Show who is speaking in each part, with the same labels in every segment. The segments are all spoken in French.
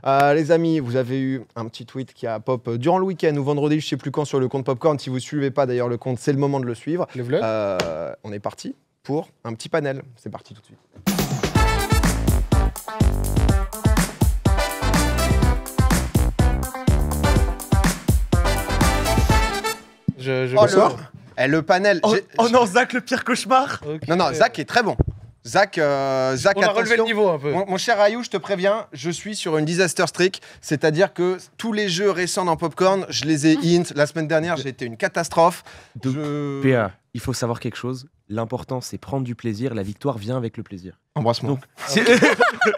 Speaker 1: Les amis, vous avez eu un petit tweet qui a pop durant le week-end ou vendredi, je sais plus quand, sur le compte Popcorn. Si vous suivez pas d'ailleurs le compte, c'est le moment de le suivre.
Speaker 2: Le vlog.
Speaker 1: On est parti pour un petit panel. C'est parti tout de suite.
Speaker 2: Bonsoir.
Speaker 1: Le panel.
Speaker 3: Oh non, Zach, le pire cauchemar.
Speaker 1: Okay. Non, Zach est très bon. Zach,
Speaker 2: on a relevé le niveau un peu.
Speaker 1: Mon cher Rayou, je te préviens, je suis sur une disaster streak, c'est-à-dire que tous les jeux récents dans Popcorn, je les ai int. La semaine dernière, j'ai été une catastrophe.
Speaker 3: PA, il faut savoir quelque chose. L'important, c'est prendre du plaisir. La victoire vient avec le plaisir.
Speaker 1: Embrasse-moi.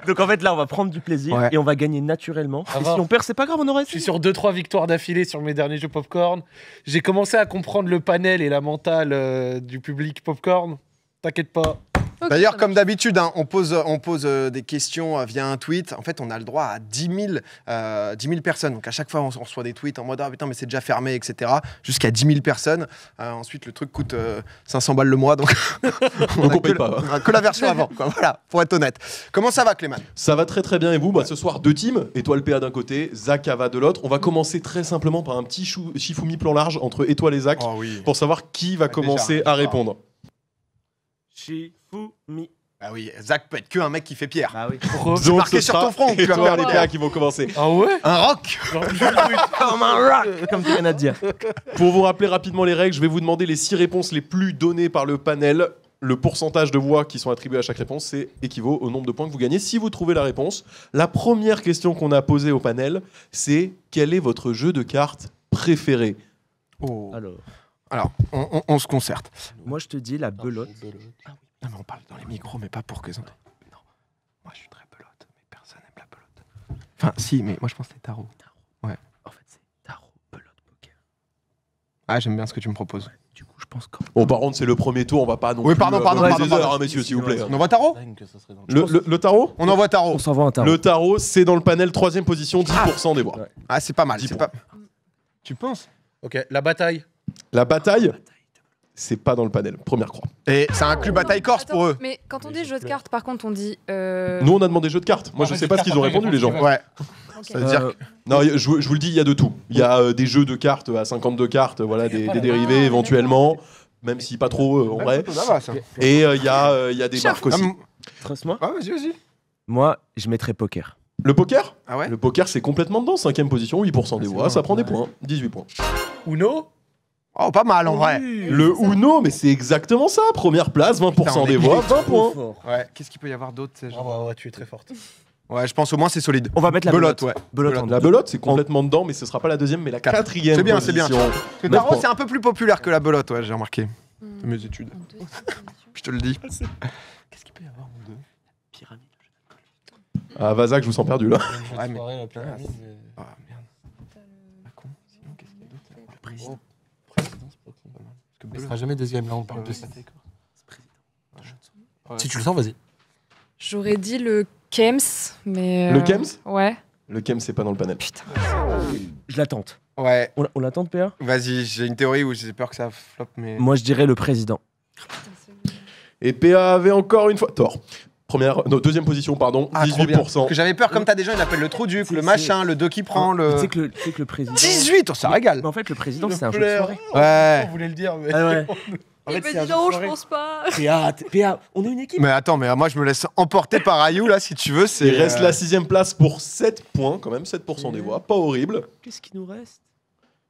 Speaker 3: Donc en fait, là, on va prendre du plaisir et on va gagner naturellement. Et si on perd, c'est pas grave, on aurait.
Speaker 2: Je suis sur 2-3 victoires d'affilée sur mes derniers jeux Popcorn. J'ai commencé à comprendre le panel et la mentale du public Popcorn. T'inquiète pas.
Speaker 1: Okay, d'ailleurs, comme d'habitude, hein, on pose des questions via un tweet. En fait, on a le droit à 10 000 personnes. Donc, à chaque fois, on reçoit des tweets en mode « Ah putain, mais c'est déjà fermé, etc. » Jusqu'à 10 000 personnes. Ensuite, le truc coûte 500 balles le mois. Donc, on n'a que la version avant. Quoi. Voilà, pour être honnête. Comment ça va, Clément?
Speaker 4: Ça va très très bien. Et vous, ce soir, deux teams. Étoile PA d'un côté, Zach Ava de l'autre. On va commencer très simplement par un petit Shifumi plan large entre Étoile et Zach pour savoir qui va commencer à répondre.
Speaker 3: Shifumi.
Speaker 1: Ah oui, Zach peut être que un mec qui fait pierre.
Speaker 3: Ah oui.
Speaker 1: C'est marqué sur ton front.
Speaker 4: Et toi, les PA qui vont commencer.
Speaker 2: Ah ouais?
Speaker 1: Un rock.
Speaker 3: Comme un rock. Comme tu viens de dire.
Speaker 4: Pour vous rappeler rapidement les règles, je vais vous demander les 6 réponses les plus données par le panel. Le pourcentage de voix qui sont attribuées à chaque réponse, c'est équivaut au nombre de points que vous gagnez si vous trouvez la réponse. La première question qu'on a posée au panel, c'est quel est votre jeu de cartes préféré?
Speaker 1: Alors, on se concerte.
Speaker 3: Moi, je te dis la belote.
Speaker 1: Non, mais on parle dans les micros, mais pas pour que... Non, moi, je suis très belote, mais personne n'aime la belote. Enfin, si, mais moi, je pense que c'est tarot. Ouais.
Speaker 3: En fait, c'est tarot, belote, poker.
Speaker 1: Ah, j'aime bien ce que tu me proposes.
Speaker 3: Ouais, du coup, je pense que...
Speaker 4: Bon, par contre, c'est le premier tour, on va pas non plus...
Speaker 1: Pardon,
Speaker 4: messieurs, s'il vous plaît.
Speaker 1: On envoie tarot?
Speaker 4: Le tarot?
Speaker 1: On envoie tarot.
Speaker 3: On s'envoie un tarot.
Speaker 4: Le tarot, c'est dans le panel, 3ème position, 10% des voix.
Speaker 3: Ouais.
Speaker 1: Ah, c'est pas mal. Tu penses?
Speaker 2: Ok, la bataille.
Speaker 4: La bataille, c'est pas dans le panel, première croix.
Speaker 1: Et ça inclut bataille corse pour eux.
Speaker 5: Mais quand on dit jeu de cartes, par contre, on dit...
Speaker 4: Nous, on a demandé jeux de cartes. Moi, je sais pas ce qu'ils ont répondu, les gens.
Speaker 1: Ouais.
Speaker 5: Okay.
Speaker 1: Ça veut dire...
Speaker 4: Non, je vous le dis, il y a de tout. Il y a des jeux de cartes à 52 cartes, voilà, des dérivés éventuellement, même si pas trop en vrai. Et il y a des marques aussi.
Speaker 3: Trust-moi.
Speaker 1: Ah, vas-y.
Speaker 3: Moi, je mettrais poker.
Speaker 4: Le poker?
Speaker 1: Ah ouais?
Speaker 4: Le poker, c'est complètement dedans, 5ème position, 8% des voix, ça prend des points, 18 points.
Speaker 2: Uno?
Speaker 1: Oh, pas mal en vrai.
Speaker 4: Le Uno, mais c'est exactement ça, première place, 20% des voix, 20 points.
Speaker 1: Ouais, qu'est-ce qu'il peut y avoir d'autre?
Speaker 2: Ouais, tu es très forte.
Speaker 1: Ouais, je pense au moins c'est solide.
Speaker 3: On va mettre la belote.
Speaker 1: Belote.
Speaker 4: La belote, c'est complètement dedans, mais ce sera pas la 2ème, mais la 4ème.
Speaker 1: C'est bien.
Speaker 4: position.
Speaker 1: Le tarot, c'est un peu plus populaire que la belote, ouais, j'ai remarqué. C'est mes études. Je te le dis.
Speaker 3: Qu'est-ce qu'il peut y avoir en deux? Pyramide.
Speaker 4: Ah, Vazac, je vous sens perdu là.
Speaker 1: Ouais, mais...
Speaker 2: Ah,
Speaker 1: merde. Pas con. Sinon, qu'est-ce qu'il y a d'autre?
Speaker 3: Le président.
Speaker 2: Il sera jamais deuxième, là on parle de ça. Si tu le sens, vas-y.
Speaker 5: J'aurais dit le Kems, mais...
Speaker 4: Le Kems?
Speaker 5: Ouais.
Speaker 4: Le Kems, c'est pas dans le panel.
Speaker 5: Putain.
Speaker 3: Je la tente.
Speaker 1: Ouais.
Speaker 3: On la tente, PA?
Speaker 1: Vas-y, j'ai une théorie où j'ai peur que ça floppe, mais...
Speaker 3: Moi, je dirais le président.
Speaker 4: Et PA avait encore une fois tort. Deuxième position, pardon, 18%.
Speaker 1: Parce que j'avais peur, comme t'as des gens, ils l'appellent le trou duc, le machin, le 2 qui prend, le...
Speaker 3: Tu sais que le président...
Speaker 1: 18, ça régale.
Speaker 3: Mais en fait, le président, c'est un jeu de soirée.
Speaker 1: Ouais.
Speaker 2: On voulait le dire, mais...
Speaker 3: Ah ouais.
Speaker 5: En fait, non, je pense pas.
Speaker 3: PA, on est une équipe.
Speaker 1: Mais attends, mais moi, je me laisse emporter par Rayou, là, si tu veux, c'est...
Speaker 4: Il reste la 6ème place pour 7 points, quand même, 7% des voix, pas horrible.
Speaker 3: Qu'est-ce qui nous reste?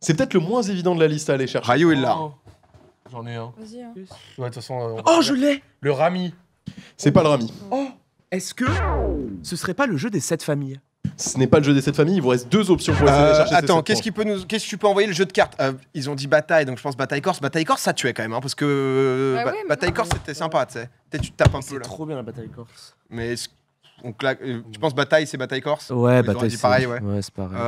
Speaker 4: C'est peut-être le moins évident de la liste à aller chercher.
Speaker 1: Rayou, il l'a.
Speaker 2: J'en ai un.
Speaker 5: Vas-y, hein.
Speaker 2: Ouais, de toute façon...
Speaker 3: Oh, je l'ai.
Speaker 2: Le Rami.
Speaker 4: C'est pas le Rami.
Speaker 3: Oh, est-ce que ce serait pas le jeu des 7 familles?
Speaker 4: Ce n'est pas le jeu des 7 familles, il vous reste 2 options pour essayer d'aller chercher
Speaker 1: attends,
Speaker 4: ces 7
Speaker 1: qu'est-ce que tu peux envoyer le jeu de cartes? Ils ont dit bataille, donc je pense bataille corse. Bataille corse, ça tuait quand même, hein, parce que
Speaker 5: Ouais, mais
Speaker 1: bataille
Speaker 5: non,
Speaker 1: corse,
Speaker 5: mais-
Speaker 1: c'était sympa, tu sais. Peut-être tu te tapes un peu
Speaker 3: C'est
Speaker 1: là.
Speaker 3: trop bien la bataille corse.
Speaker 1: Mais on claque. Tu penses bataille, c'est bataille corse?
Speaker 3: Ouais,
Speaker 1: Ils
Speaker 3: bataille
Speaker 1: auraient dit pareil, ouais.
Speaker 3: Ouais, c'est pareil.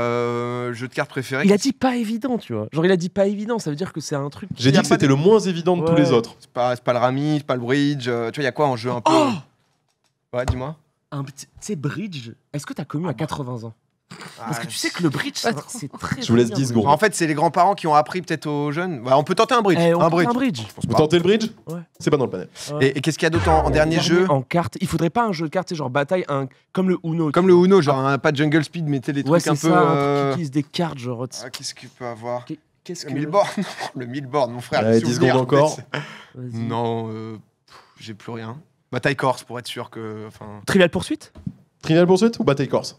Speaker 1: Jeu de cartes préféré?
Speaker 3: Il a dit pas évident, tu vois. Genre, il a dit pas évident, ça veut dire que c'est un truc.
Speaker 4: J'ai dit que c'était le moins évident de tous les autres.
Speaker 1: C'est pas le rami, c'est pas le bridge. Tu vois, il y a quoi en jeu un peu? Ouais, dis-moi.
Speaker 3: Un petit. Tu sais, Bridge, est-ce que t'as connu à 80 ans? Parce que tu sais que le bridge,
Speaker 5: Pas trop.
Speaker 3: c'est très.
Speaker 4: Je vous laisse
Speaker 3: bien,
Speaker 4: 10
Speaker 3: le
Speaker 4: secondes.
Speaker 1: En fait, c'est les grands-parents qui ont appris peut-être aux jeunes. Bah, on peut tenter un bridge.
Speaker 3: bridge. Eh, on
Speaker 1: un
Speaker 3: peut
Speaker 1: bridge.
Speaker 3: un bridge.
Speaker 1: Je pense
Speaker 4: Vous
Speaker 1: pas.
Speaker 4: tentez le bridge?
Speaker 3: Ouais.
Speaker 4: C'est pas dans le panel.
Speaker 1: Et qu'est-ce qu'il y a d'autre en dernier jeu?
Speaker 3: En carte. Il faudrait pas un jeu de cartes, c'est genre bataille, comme le Uno.
Speaker 1: Comme le Uno, genre pas de Jungle Speed, mettez des
Speaker 3: Ouais,
Speaker 1: trucs
Speaker 3: c'est
Speaker 1: un peu.
Speaker 3: ça, un truc qui utilise des cartes, genre.
Speaker 1: Ah, qu'est-ce qu'il peut avoir?
Speaker 3: Qu'est-ce
Speaker 1: Le
Speaker 3: que.
Speaker 1: Millboard. Le Millboard, mon frère.
Speaker 4: Allez,
Speaker 1: le
Speaker 4: 10
Speaker 1: souvenir.
Speaker 4: secondes encore.
Speaker 3: Vas-y.
Speaker 1: Non, j'ai plus rien. Bataille Corse pour être sûr que. Enfin,
Speaker 3: Trivial Poursuite
Speaker 4: Trivial Poursuite ou Bataille Corse?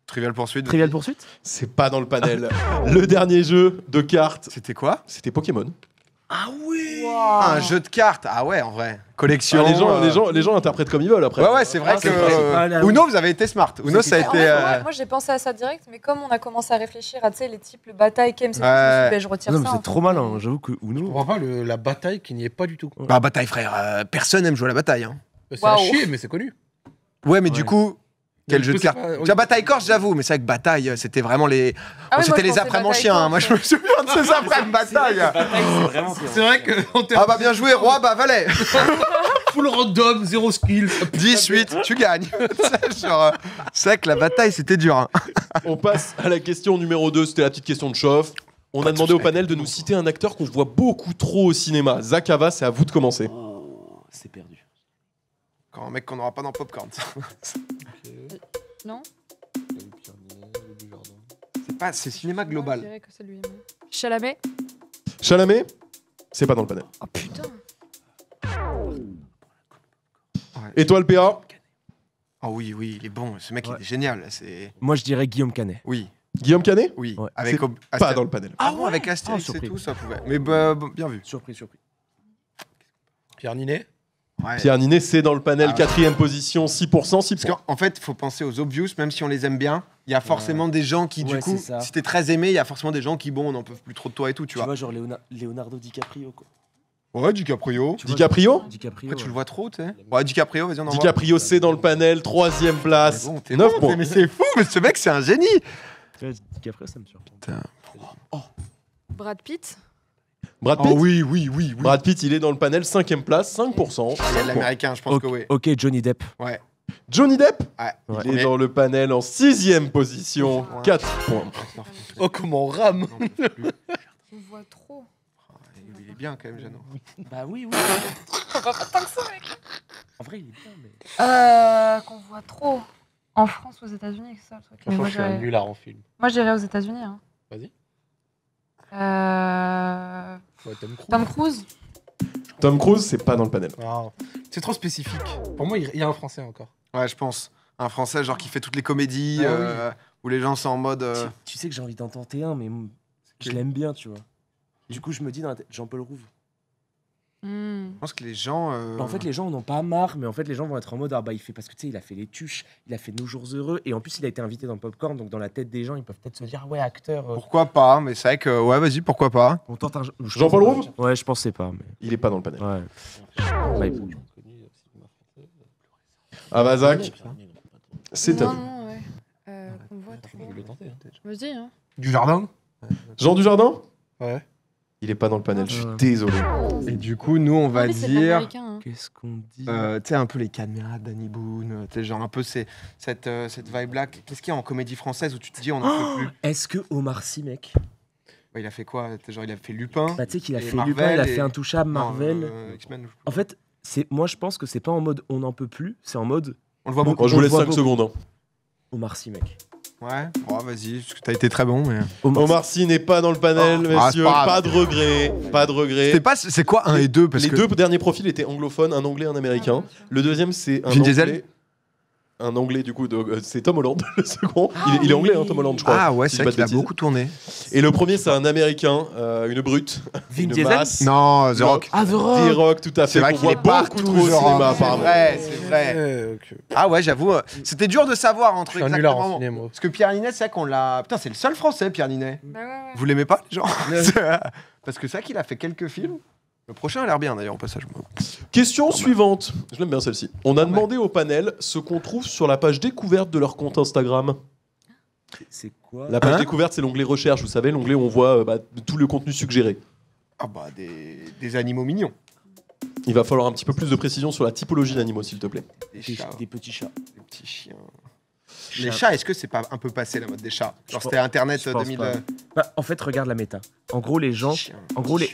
Speaker 1: Trivial Poursuite.
Speaker 3: Trivial Poursuite
Speaker 4: C'est pas dans le panel. Le dernier jeu de cartes,
Speaker 1: C'était quoi?
Speaker 4: c'était Pokémon.
Speaker 3: Ah oui
Speaker 1: Ah, un jeu de cartes. Ah ouais, en vrai. Collection.
Speaker 4: Les gens interprètent comme ils veulent après.
Speaker 1: Ouais, ouais, c'est vrai
Speaker 3: Ah,
Speaker 1: que.
Speaker 3: c'est vrai. Ah, là,
Speaker 1: Uno, vous avez été smart. Uno, ça a
Speaker 5: En
Speaker 1: été.
Speaker 5: fait, moi j'ai pensé à ça direct, mais comme on a commencé à réfléchir à les types, le bataille, Kems, et tout, je me suis
Speaker 1: Ouais.
Speaker 5: dit, ben, je retire
Speaker 3: Non,
Speaker 5: ça.
Speaker 3: mais
Speaker 5: en
Speaker 3: c'est
Speaker 5: fait.
Speaker 3: trop malin, j'avoue que
Speaker 2: Je
Speaker 3: Uno.
Speaker 2: comprends pas la bataille qui n'y est pas du tout.
Speaker 1: Bah, bataille, frère. Personne aime jouer à la bataille. Hein.
Speaker 2: C'est à
Speaker 5: Waouh.
Speaker 2: chier, mais c'est connu.
Speaker 1: Ouais, mais du
Speaker 3: Ouais.
Speaker 1: coup. Quel
Speaker 2: Mais
Speaker 1: jeu
Speaker 2: du
Speaker 1: de
Speaker 2: coup,
Speaker 1: cartes
Speaker 2: c'est pas-
Speaker 1: Déjà, Bataille Corse, j'avoue, mais c'est vrai que Bataille, c'était vraiment les.
Speaker 5: Ah oui,
Speaker 1: c'était
Speaker 5: moi, je
Speaker 1: les
Speaker 5: pensais
Speaker 1: après-midi
Speaker 5: bataille
Speaker 1: chien. Hein. Moi,
Speaker 5: Corse,
Speaker 1: je me souviens de ces après-midi bataille.
Speaker 2: C'est vrai que
Speaker 1: Ah, bah, bien joué, roi, bah, valet.
Speaker 2: full random, zéro skill.
Speaker 1: 18, tu gagnes. Genre, c'est vrai que la bataille, c'était dur. Hein.
Speaker 4: On passe à la question numéro 2, c'était la petite question de chauffe. On a demandé au panel de nous citer un acteur qu'on voit beaucoup trop au cinéma. Zach Ava, c'est à vous de commencer.
Speaker 3: Oh, c'est perdu.
Speaker 1: Quand un mec qu'on n'aura pas dans Popcorn.
Speaker 5: Non
Speaker 1: C'est cinéma
Speaker 5: Je
Speaker 1: global.
Speaker 5: dirais que c'est lui. mais- Chalamet.
Speaker 4: Chalamet, c'est pas dans le panel.
Speaker 5: Oh putain.
Speaker 4: Étoile PA,
Speaker 1: Oh oui, oui, il est bon. Ce mec,
Speaker 3: Ouais.
Speaker 1: il est génial. C'est.
Speaker 3: Moi, je dirais Guillaume Canet.
Speaker 1: Oui,
Speaker 4: Guillaume Canet,
Speaker 1: oui.
Speaker 3: Ouais.
Speaker 1: Avec
Speaker 4: C'est pas
Speaker 1: Astérix.
Speaker 4: dans le panel.
Speaker 1: Ah bon, avec Astérix et
Speaker 3: surpris.
Speaker 1: tout, ça pouvait. Mais bah, bien vu.
Speaker 3: Surpris.
Speaker 2: Pierre Ninet.
Speaker 1: Ouais.
Speaker 4: Pierre Ninet, c'est dans le panel,
Speaker 1: Ah ouais.
Speaker 4: 4ème position, 6%, 6
Speaker 1: Parce
Speaker 4: points.
Speaker 1: qu'en fait, il faut penser aux obvious, même si on les aime bien. Il y a forcément des gens qui, du
Speaker 3: Ouais,
Speaker 1: coup,
Speaker 3: c'est ça.
Speaker 1: si t'es très aimé, il y a forcément des gens qui, bon, on n'en peut plus trop de toi et tout, tu
Speaker 3: Tu
Speaker 1: vois.
Speaker 3: vois, genre Leonardo DiCaprio, quoi.
Speaker 1: Ouais, DiCaprio.
Speaker 3: Tu vois,
Speaker 4: DiCaprio
Speaker 3: DiCaprio.
Speaker 1: Après, tu le
Speaker 3: ouais.
Speaker 1: vois trop, tu sais. Ouais, DiCaprio, vas-y, on en voit.
Speaker 4: DiCaprio, c'est dans le panel, 3ème place,
Speaker 1: Mais bon, t'es
Speaker 4: 9
Speaker 1: bon,
Speaker 4: points.
Speaker 1: mais c'est fou, mais ce mec, c'est un génie.
Speaker 3: Ouais, DiCaprio, ça me surprend.
Speaker 5: Brad Pitt.
Speaker 4: Brad
Speaker 1: Oh
Speaker 4: Pitt,
Speaker 1: oui, oui, oui, oui.
Speaker 4: Brad Pitt, il est dans le panel, 5ème place, 5%.
Speaker 1: Il y a de l'américain, je pense que oui.
Speaker 3: Ok, Johnny Depp.
Speaker 1: Ouais.
Speaker 4: Johnny Depp,
Speaker 1: Ouais.
Speaker 3: Ouais.
Speaker 4: il est
Speaker 1: Mais-
Speaker 4: dans le panel en 6ème position,
Speaker 1: Ouais.
Speaker 4: 4 points.
Speaker 2: Oh, comment on rame.
Speaker 1: Non, on peut plus.
Speaker 5: On voit trop.
Speaker 1: Il est bien quand même, Jeannot.
Speaker 3: Bah oui.
Speaker 5: On voit pas tant que ça, mec.
Speaker 3: En vrai, il est bien, mais.
Speaker 5: Qu'on voit trop. En France ou aux États-Unis, c'est ça le truc. Mais
Speaker 2: Franchement,
Speaker 5: moi,
Speaker 2: je suis un
Speaker 5: j'irais-
Speaker 2: nulard en film.
Speaker 5: moi, je dirais aux États-Unis. Hein.
Speaker 2: Vas-y.
Speaker 5: Tom
Speaker 2: Ouais, Tom Cruise.
Speaker 5: Cruise.
Speaker 4: Tom Cruise, c'est pas dans le panel.
Speaker 2: Non. C'est trop spécifique. Pour moi, il y a un français encore.
Speaker 1: Ouais, je pense. Un français, genre, qui fait toutes les comédies,
Speaker 2: Ah oui.
Speaker 1: où les gens sont en mode.
Speaker 3: Tu sais que j'ai envie d'en tenter un, mais je l'aime bien, tu vois. Du coup, je me dis dans la tête, Jean-Paul Rouve.
Speaker 5: Hmm.
Speaker 1: Je pense que les gens.
Speaker 3: En fait, les gens en ont pas marre, mais en fait, les gens vont être en mode ah bah il fait parce que tu sais, il a fait les Tuches, il a fait Nos Jours Heureux, et en plus, il a été invité dans Popcorn, donc dans la tête des gens, ils peuvent peut-être se dire ouais, acteur.
Speaker 1: Pourquoi pas, mais c'est vrai que. Ouais, vas-y, pourquoi pas.
Speaker 3: On tente un.
Speaker 4: Jean-Paul Rouve
Speaker 3: Ouais, je pensais pas, mais.
Speaker 4: Il est pas dans le panel.
Speaker 3: Ouais. Bah, il-
Speaker 4: Ah bah Zach, c'est à
Speaker 5: Non,
Speaker 4: vous.
Speaker 5: non, ouais. Qu'on voit trop.
Speaker 2: Je vais le tenter. hein.
Speaker 5: Vas-y, hein.
Speaker 2: Du jardin.
Speaker 4: Jean Dujardin,
Speaker 2: Ouais.
Speaker 4: il est pas dans le panel, je suis
Speaker 3: Ouais.
Speaker 4: désolé.
Speaker 1: Et du coup, nous, on va
Speaker 5: Ah, mais c'est de
Speaker 1: dire.
Speaker 5: l'américain, hein.
Speaker 3: Qu'est-ce qu'on dit
Speaker 1: Tu sais, un peu les caméras de Danny Boone, tu sais, genre un peu cette vibe-là. Qu'est-ce qu'il y a en comédie française où tu te dis on n'en peut plus?
Speaker 3: Est-ce que Omar Sy, mec
Speaker 1: Ouais, il a fait quoi? Genre, il a fait Lupin.
Speaker 3: Bah, tu sais qu'il a
Speaker 1: Et
Speaker 3: fait
Speaker 1: Marvel
Speaker 3: Lupin, il a
Speaker 1: et-
Speaker 3: fait Intouchable,
Speaker 1: Non,
Speaker 3: Marvel.
Speaker 1: X-Men.
Speaker 3: En fait, moi, je pense que c'est pas en mode on n'en peut plus, c'est en mode
Speaker 1: On le voit beaucoup.
Speaker 4: Bon, je vous
Speaker 3: On
Speaker 4: laisse
Speaker 3: voit
Speaker 4: 5
Speaker 3: beaucoup.
Speaker 4: secondes. hein.
Speaker 3: Omar Sy, mec.
Speaker 1: Ouais, oh, vas-y, parce que t'as été très bon, mais.
Speaker 4: Omar Sy n'est pas dans le panel,
Speaker 1: Oh, ah,
Speaker 4: messieurs.
Speaker 1: c'est pas grave.
Speaker 4: Pas de regret. Pas de regret.
Speaker 1: C'est quoi 1 et 2? Parce
Speaker 4: Les
Speaker 1: que.
Speaker 4: deux derniers profils étaient anglophones, un anglais et un américain.
Speaker 5: Ouais, bien sûr.
Speaker 4: Le deuxième, c'est un
Speaker 1: Vin Diesel
Speaker 4: anglais. Un anglais, du coup, c'est Tom Holland, le second. Il est anglais, hein, Tom Holland, je crois.
Speaker 1: Ah ouais,
Speaker 4: si
Speaker 1: c'est
Speaker 4: je dis
Speaker 1: vrai
Speaker 4: pas
Speaker 1: qu'il a
Speaker 4: de bêtises.
Speaker 1: beaucoup tourné.
Speaker 4: Et le premier, c'est un américain, une brute,
Speaker 3: Vin
Speaker 4: une
Speaker 3: Diesel
Speaker 4: masse.
Speaker 1: Non, The
Speaker 4: Non.
Speaker 1: Rock.
Speaker 3: Ah, The Rock
Speaker 4: D-Rock, tout à
Speaker 1: C'est
Speaker 4: fait.
Speaker 1: vrai
Speaker 4: qu'on
Speaker 1: qu'il
Speaker 4: voit
Speaker 1: est partout,
Speaker 4: beaucoup trop au
Speaker 1: The Rock.
Speaker 4: cinéma,
Speaker 1: C'est
Speaker 4: apparemment.
Speaker 1: vrai, c'est vrai.
Speaker 2: Ouais, ok.
Speaker 1: Ah ouais, j'avoue, c'était dur de savoir entre
Speaker 2: Je suis un nulard en
Speaker 1: exactement.
Speaker 2: cinéma.
Speaker 1: Parce que Pierre Ninet, c'est vrai qu'on l'a. Putain, c'est le seul français, Pierre Ninet.
Speaker 5: Bah ouais, ouais.
Speaker 1: Vous l'aimez pas, les gens? Parce que c'est vrai qu'il a fait quelques films. Le prochain a l'air bien d'ailleurs, au passage.
Speaker 4: Question suivante. Je l'aime bien celle-ci. On a demandé au panel ce qu'on trouve sur la page découverte de leur compte Instagram.
Speaker 3: C'est quoi
Speaker 4: La page
Speaker 1: Hein
Speaker 4: découverte, c'est l'onglet recherche, vous savez, l'onglet où on voit tout le contenu suggéré.
Speaker 1: Ah bah, des animaux mignons.
Speaker 4: Il va falloir un petit peu plus de précision sur la typologie d'animaux, s'il te plaît.
Speaker 1: Des
Speaker 3: des,
Speaker 1: chats,
Speaker 3: des petits chats.
Speaker 1: des petits chiens. Les chats, est-ce que c'est pas un peu passé la mode des chats? Genre c'était Internet
Speaker 3: Je pense
Speaker 1: 2000.
Speaker 3: pas. Bah, en fait, regarde la méta. En gros, les gens,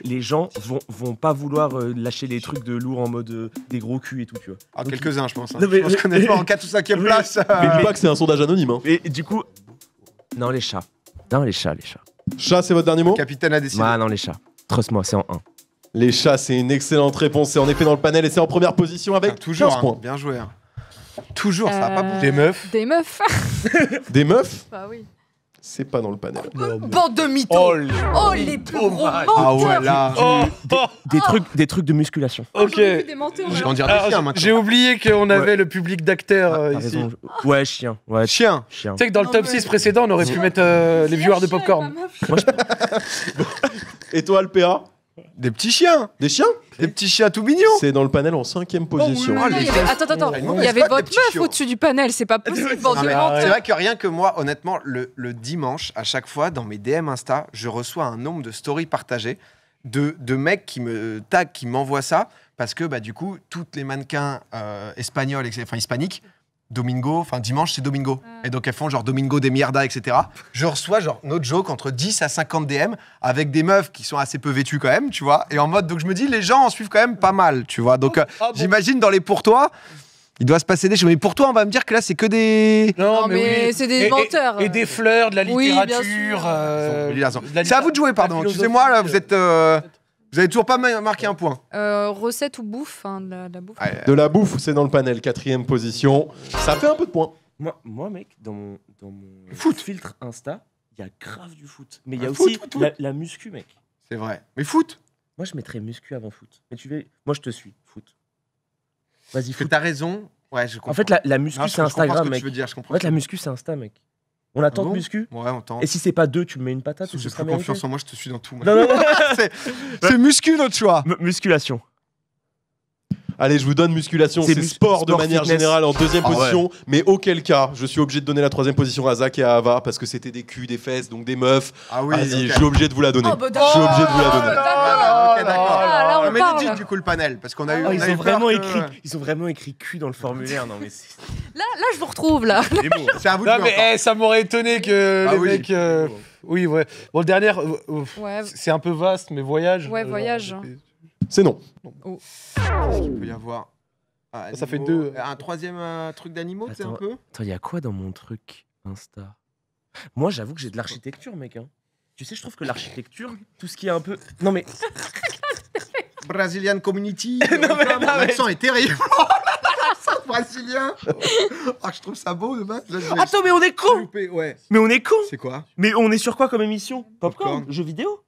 Speaker 3: les gens vont pas vouloir lâcher les trucs de lourd en mode des gros culs et tout, tu vois.
Speaker 1: Ah,
Speaker 3: Donc,
Speaker 1: quelques-uns, je pense. Hein.
Speaker 3: Non, mais-
Speaker 1: Je pense qu'on est pas en 4 ou 5e place.
Speaker 4: Mais dis pas que c'est un sondage anonyme. Hein.
Speaker 3: Et du coup, non, les chats. Non, les chats.
Speaker 4: Chat, c'est votre dernier mot?
Speaker 1: Capitaine a décidé.
Speaker 3: Ah non, les chats. Trust-moi, c'est en 1.
Speaker 4: Les chats, c'est une excellente réponse. C'est en effet dans le panel et c'est en première position avec
Speaker 1: Ah, toujours,
Speaker 4: 15
Speaker 1: hein.
Speaker 4: points.
Speaker 1: Bien joué. Hein. Toujours, ça a pas bougé.
Speaker 2: Des meufs.
Speaker 5: Des meufs.
Speaker 4: Des meufs,
Speaker 5: Bah oui.
Speaker 4: c'est pas dans le panel.
Speaker 5: Bande de mythos.
Speaker 2: Oh, les...
Speaker 5: Oh, les plus gros
Speaker 3: dommage.
Speaker 5: menteurs.
Speaker 1: Ah ouais, là.
Speaker 2: Oh,
Speaker 3: Des trucs de musculation.
Speaker 2: ok.
Speaker 5: J'en ai vu des menteurs.
Speaker 1: Je vais en
Speaker 5: là.
Speaker 1: dire des
Speaker 2: Alors,
Speaker 1: chiens maintenant.
Speaker 2: j'ai oublié qu'on avait le public d'acteurs
Speaker 3: Ah, t'as
Speaker 2: ici.
Speaker 3: raison. Ouais, chien. Ouais,
Speaker 1: Chien.
Speaker 3: chien.
Speaker 2: Tu sais que dans le
Speaker 5: Non,
Speaker 2: top
Speaker 5: mais-
Speaker 2: 6 précédent, on aurait pu mettre les viewers de
Speaker 5: Chien,
Speaker 2: Popcorn.
Speaker 5: ma meuf.
Speaker 4: Et toi, Alpéa?
Speaker 1: Des petits chiens.
Speaker 4: Des chiens?
Speaker 1: Des petits chiens tout mignons.
Speaker 4: C'est dans le panel en 5e position.
Speaker 1: oui.
Speaker 5: Non, il y avait- Attends.
Speaker 1: Une
Speaker 5: Il
Speaker 1: mauvaise
Speaker 5: y avait
Speaker 1: cote, des
Speaker 5: votre
Speaker 1: petits
Speaker 5: meuf
Speaker 1: chiots.
Speaker 5: au-dessus du panel. C'est pas possible, bande
Speaker 1: Non,
Speaker 5: de
Speaker 1: mais
Speaker 5: menteurs.
Speaker 1: c'est vrai que rien que moi, honnêtement, le dimanche, à chaque fois, dans mes DM Insta, je reçois un nombre de stories partagées de mecs qui me taguent, qui m'envoient ça, parce que bah, du coup, toutes les mannequins espagnols, enfin hispaniques, Domingo, enfin dimanche c'est Domingo. Et donc elles font genre Domingo de mierda, etc. Je reçois genre no joke entre 10 à 50 DM avec des meufs qui sont assez peu vêtues quand même, tu vois. Et en mode, donc je me dis, les gens en suivent quand même pas mal, tu vois. Donc
Speaker 2: Ah bon.
Speaker 1: j'imagine dans les pour toi, il doit se passer des choses. Mais pour toi, on va me dire que là c'est que des.
Speaker 5: Non, mais
Speaker 2: oui.
Speaker 5: c'est des menteurs.
Speaker 2: Et des fleurs, de la
Speaker 5: Oui, bien
Speaker 2: littérature.
Speaker 5: sûr.
Speaker 1: Il a raison.
Speaker 2: de la
Speaker 1: C'est à vous de jouer, pardon.
Speaker 2: la
Speaker 1: Excusez-moi, là,
Speaker 2: philosophie,
Speaker 1: vous avez toujours pas marqué un point.
Speaker 5: Recette ou bouffe, hein, de la bouffe.
Speaker 4: De la bouffe, c'est dans le panel, 4e position. Ça fait un peu de points.
Speaker 3: Moi, mec, dans mon
Speaker 1: Foot.
Speaker 3: filtre Insta, il y a grave du foot. Mais il y
Speaker 1: Ah,
Speaker 3: a
Speaker 1: foot,
Speaker 3: aussi
Speaker 1: foot, foot.
Speaker 3: la muscu, mec.
Speaker 1: C'est vrai. Mais foot.
Speaker 3: Moi, je mettrais muscu avant foot. Mais tu veux... Moi, je te suis. Foot. Vas-y,
Speaker 1: Parce que
Speaker 3: foot.
Speaker 1: t'as raison. Ouais, je comprends.
Speaker 3: En fait, la muscu,
Speaker 1: Non,
Speaker 3: c'est
Speaker 1: je comprends ce
Speaker 3: Instagram,
Speaker 1: que
Speaker 3: mec.
Speaker 1: tu veux dire, je comprends.
Speaker 3: En fait, la muscu, c'est Insta, mec. On attend
Speaker 1: bon
Speaker 3: de muscu.
Speaker 1: Ouais, on tente.
Speaker 3: Et si c'est pas 2, tu me mets une patate ou ce
Speaker 1: J'ai
Speaker 3: sera
Speaker 1: plus
Speaker 3: mérité.
Speaker 1: confiance en moi, je te suis dans tout. moi.
Speaker 3: Non, non, non.
Speaker 1: C'est muscu notre choix.
Speaker 3: Musculation.
Speaker 4: Allez, je vous donne musculation,
Speaker 3: C'est
Speaker 4: c'est sport de
Speaker 3: sport
Speaker 4: manière
Speaker 3: fitness.
Speaker 4: générale en 2e
Speaker 1: Ah ouais.
Speaker 4: position. Mais auquel cas, je suis obligé de donner la 3e position à Zach et à Ava parce que c'était des culs, des fesses, donc des meufs.
Speaker 1: Ah oui.
Speaker 4: Vas-y,
Speaker 1: ok.
Speaker 4: je suis obligé de vous la donner.
Speaker 5: Oh, bah,
Speaker 4: Je suis obligé de vous la donner.
Speaker 1: Ok, d'accord.
Speaker 5: Ah, là, on
Speaker 1: Mais
Speaker 5: parle.
Speaker 1: legit du coup le panel parce qu'on a eu.
Speaker 3: Oh,
Speaker 1: on
Speaker 3: ils,
Speaker 1: a eu
Speaker 3: ont
Speaker 1: peur
Speaker 3: vraiment
Speaker 1: que-
Speaker 3: écrit, ils ont vraiment écrit cul dans le formulaire. Non, mais c'est
Speaker 5: Là, je vous retrouve, là.
Speaker 3: des mots.
Speaker 1: C'est à vous de
Speaker 2: Non,
Speaker 1: jouer encore.
Speaker 2: mais ça m'aurait étonné que
Speaker 1: Ah
Speaker 2: les
Speaker 1: oui.
Speaker 2: mecs. Oui, ouais. Bon, le dernier,
Speaker 5: Ouais.
Speaker 2: c'est un peu vaste, mais voyage.
Speaker 5: Ouais, voyage.
Speaker 4: C'est non.
Speaker 1: Qu'est-ce qu'il peut y avoir? Ah,
Speaker 2: Ça fait
Speaker 1: animaux.
Speaker 2: 2.
Speaker 1: Un troisième truc d'animaux, c'est un
Speaker 3: Attends.
Speaker 1: peu.
Speaker 3: Attends, il y a quoi dans mon truc Insta? Moi, j'avoue que j'ai de l'architecture, mec. Hein. Tu sais, je trouve que l'architecture, tout ce qui est un peu. Non, mais.
Speaker 1: Brazilian Community.
Speaker 3: Non, mais-
Speaker 1: Mon
Speaker 3: non, mais-
Speaker 1: accent est terrible. L'accent brésilien. Ah, je trouve ça beau de base. Là, je vais
Speaker 3: Attends, mais on est con!
Speaker 1: louper. Ouais.
Speaker 3: Mais on est con!
Speaker 1: C'est quoi?
Speaker 3: Mais on est sur quoi comme émission?
Speaker 1: Popcorn.
Speaker 3: Jeux vidéo?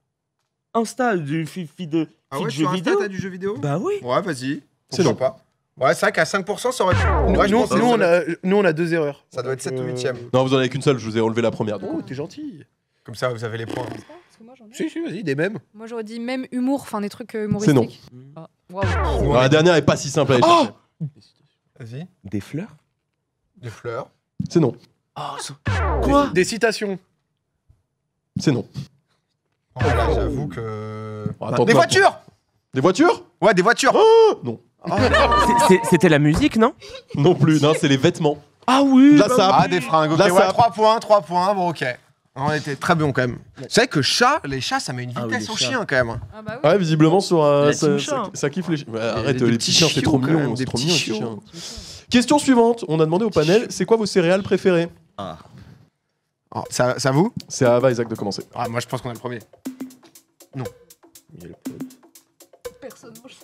Speaker 3: Insta, du feed de
Speaker 1: Ah ouais,
Speaker 3: jeux
Speaker 1: sur Insta,
Speaker 3: vidéo?
Speaker 1: t'as du jeu vidéo?
Speaker 3: Bah oui!
Speaker 1: Ouais, vas-y.
Speaker 4: C'est
Speaker 1: Pourquoi pas. Ouais, c'est vrai qu'à 5%, ça aurait pu.
Speaker 2: Nous,
Speaker 1: Ouais, je pense que ça doit être-
Speaker 2: nous, on a 2 erreurs.
Speaker 1: Ça doit être 7 ou 8ème.
Speaker 4: Non, vous en avez qu'une seule, je vous ai relevé la première. donc.
Speaker 2: Oh, t'es gentil.
Speaker 1: Comme ça, vous avez les points.
Speaker 5: Parce que moi, j'en ai.
Speaker 2: Si, vas-y, des mêmes.
Speaker 5: Moi, j'aurais dit même humour, enfin des trucs
Speaker 4: C'est
Speaker 5: humoristiques.
Speaker 4: non.
Speaker 5: Ah, waouh.
Speaker 4: Alors, la dernière est pas si simple à aller chercher.
Speaker 1: Vas-y.
Speaker 3: Des fleurs?
Speaker 1: Des fleurs.
Speaker 4: C'est non.
Speaker 3: Quoi?
Speaker 2: Des citations.
Speaker 4: C'est non.
Speaker 1: Oh, là, j'avoue que.
Speaker 4: Bon, attends,
Speaker 1: Des
Speaker 4: toi,
Speaker 1: voitures.
Speaker 4: Des voitures?
Speaker 1: Ouais, des voitures.
Speaker 4: Non.
Speaker 3: C'était la musique, non?
Speaker 4: Non plus, non, c'est les vêtements.
Speaker 3: Ah oui!
Speaker 4: Là, ça
Speaker 1: Ah, des fringues. Ok,
Speaker 4: Là,
Speaker 1: ouais,
Speaker 4: ça-
Speaker 1: 3 points. Bon, ok. On était très bon quand même. C'est vrai que les chats, ça met une
Speaker 3: Ah oui,
Speaker 1: vitesse
Speaker 3: les
Speaker 1: au
Speaker 3: chats.
Speaker 1: chien quand même.
Speaker 5: Ah bah oui.
Speaker 4: Ouais, visiblement, sur
Speaker 3: La
Speaker 4: ça,
Speaker 3: team
Speaker 4: ça-
Speaker 3: chat, hein.
Speaker 4: ça kiffe les chiens. Ouais, arrête,
Speaker 1: des
Speaker 4: les
Speaker 1: petits
Speaker 4: petits chiens, c'est trop
Speaker 1: chiots, quand
Speaker 4: mignon.
Speaker 1: même,
Speaker 4: C'est
Speaker 1: des
Speaker 4: trop
Speaker 1: petits
Speaker 4: mignon, les
Speaker 1: chiots.
Speaker 4: chiens. Question suivante. On a demandé au panel, c'est quoi vos céréales préférées?
Speaker 1: Oh, ça vous?
Speaker 4: C'est à Ava, Isaac, de commencer.
Speaker 1: Ah, moi je pense qu'on est le premier.
Speaker 5: Personne mange.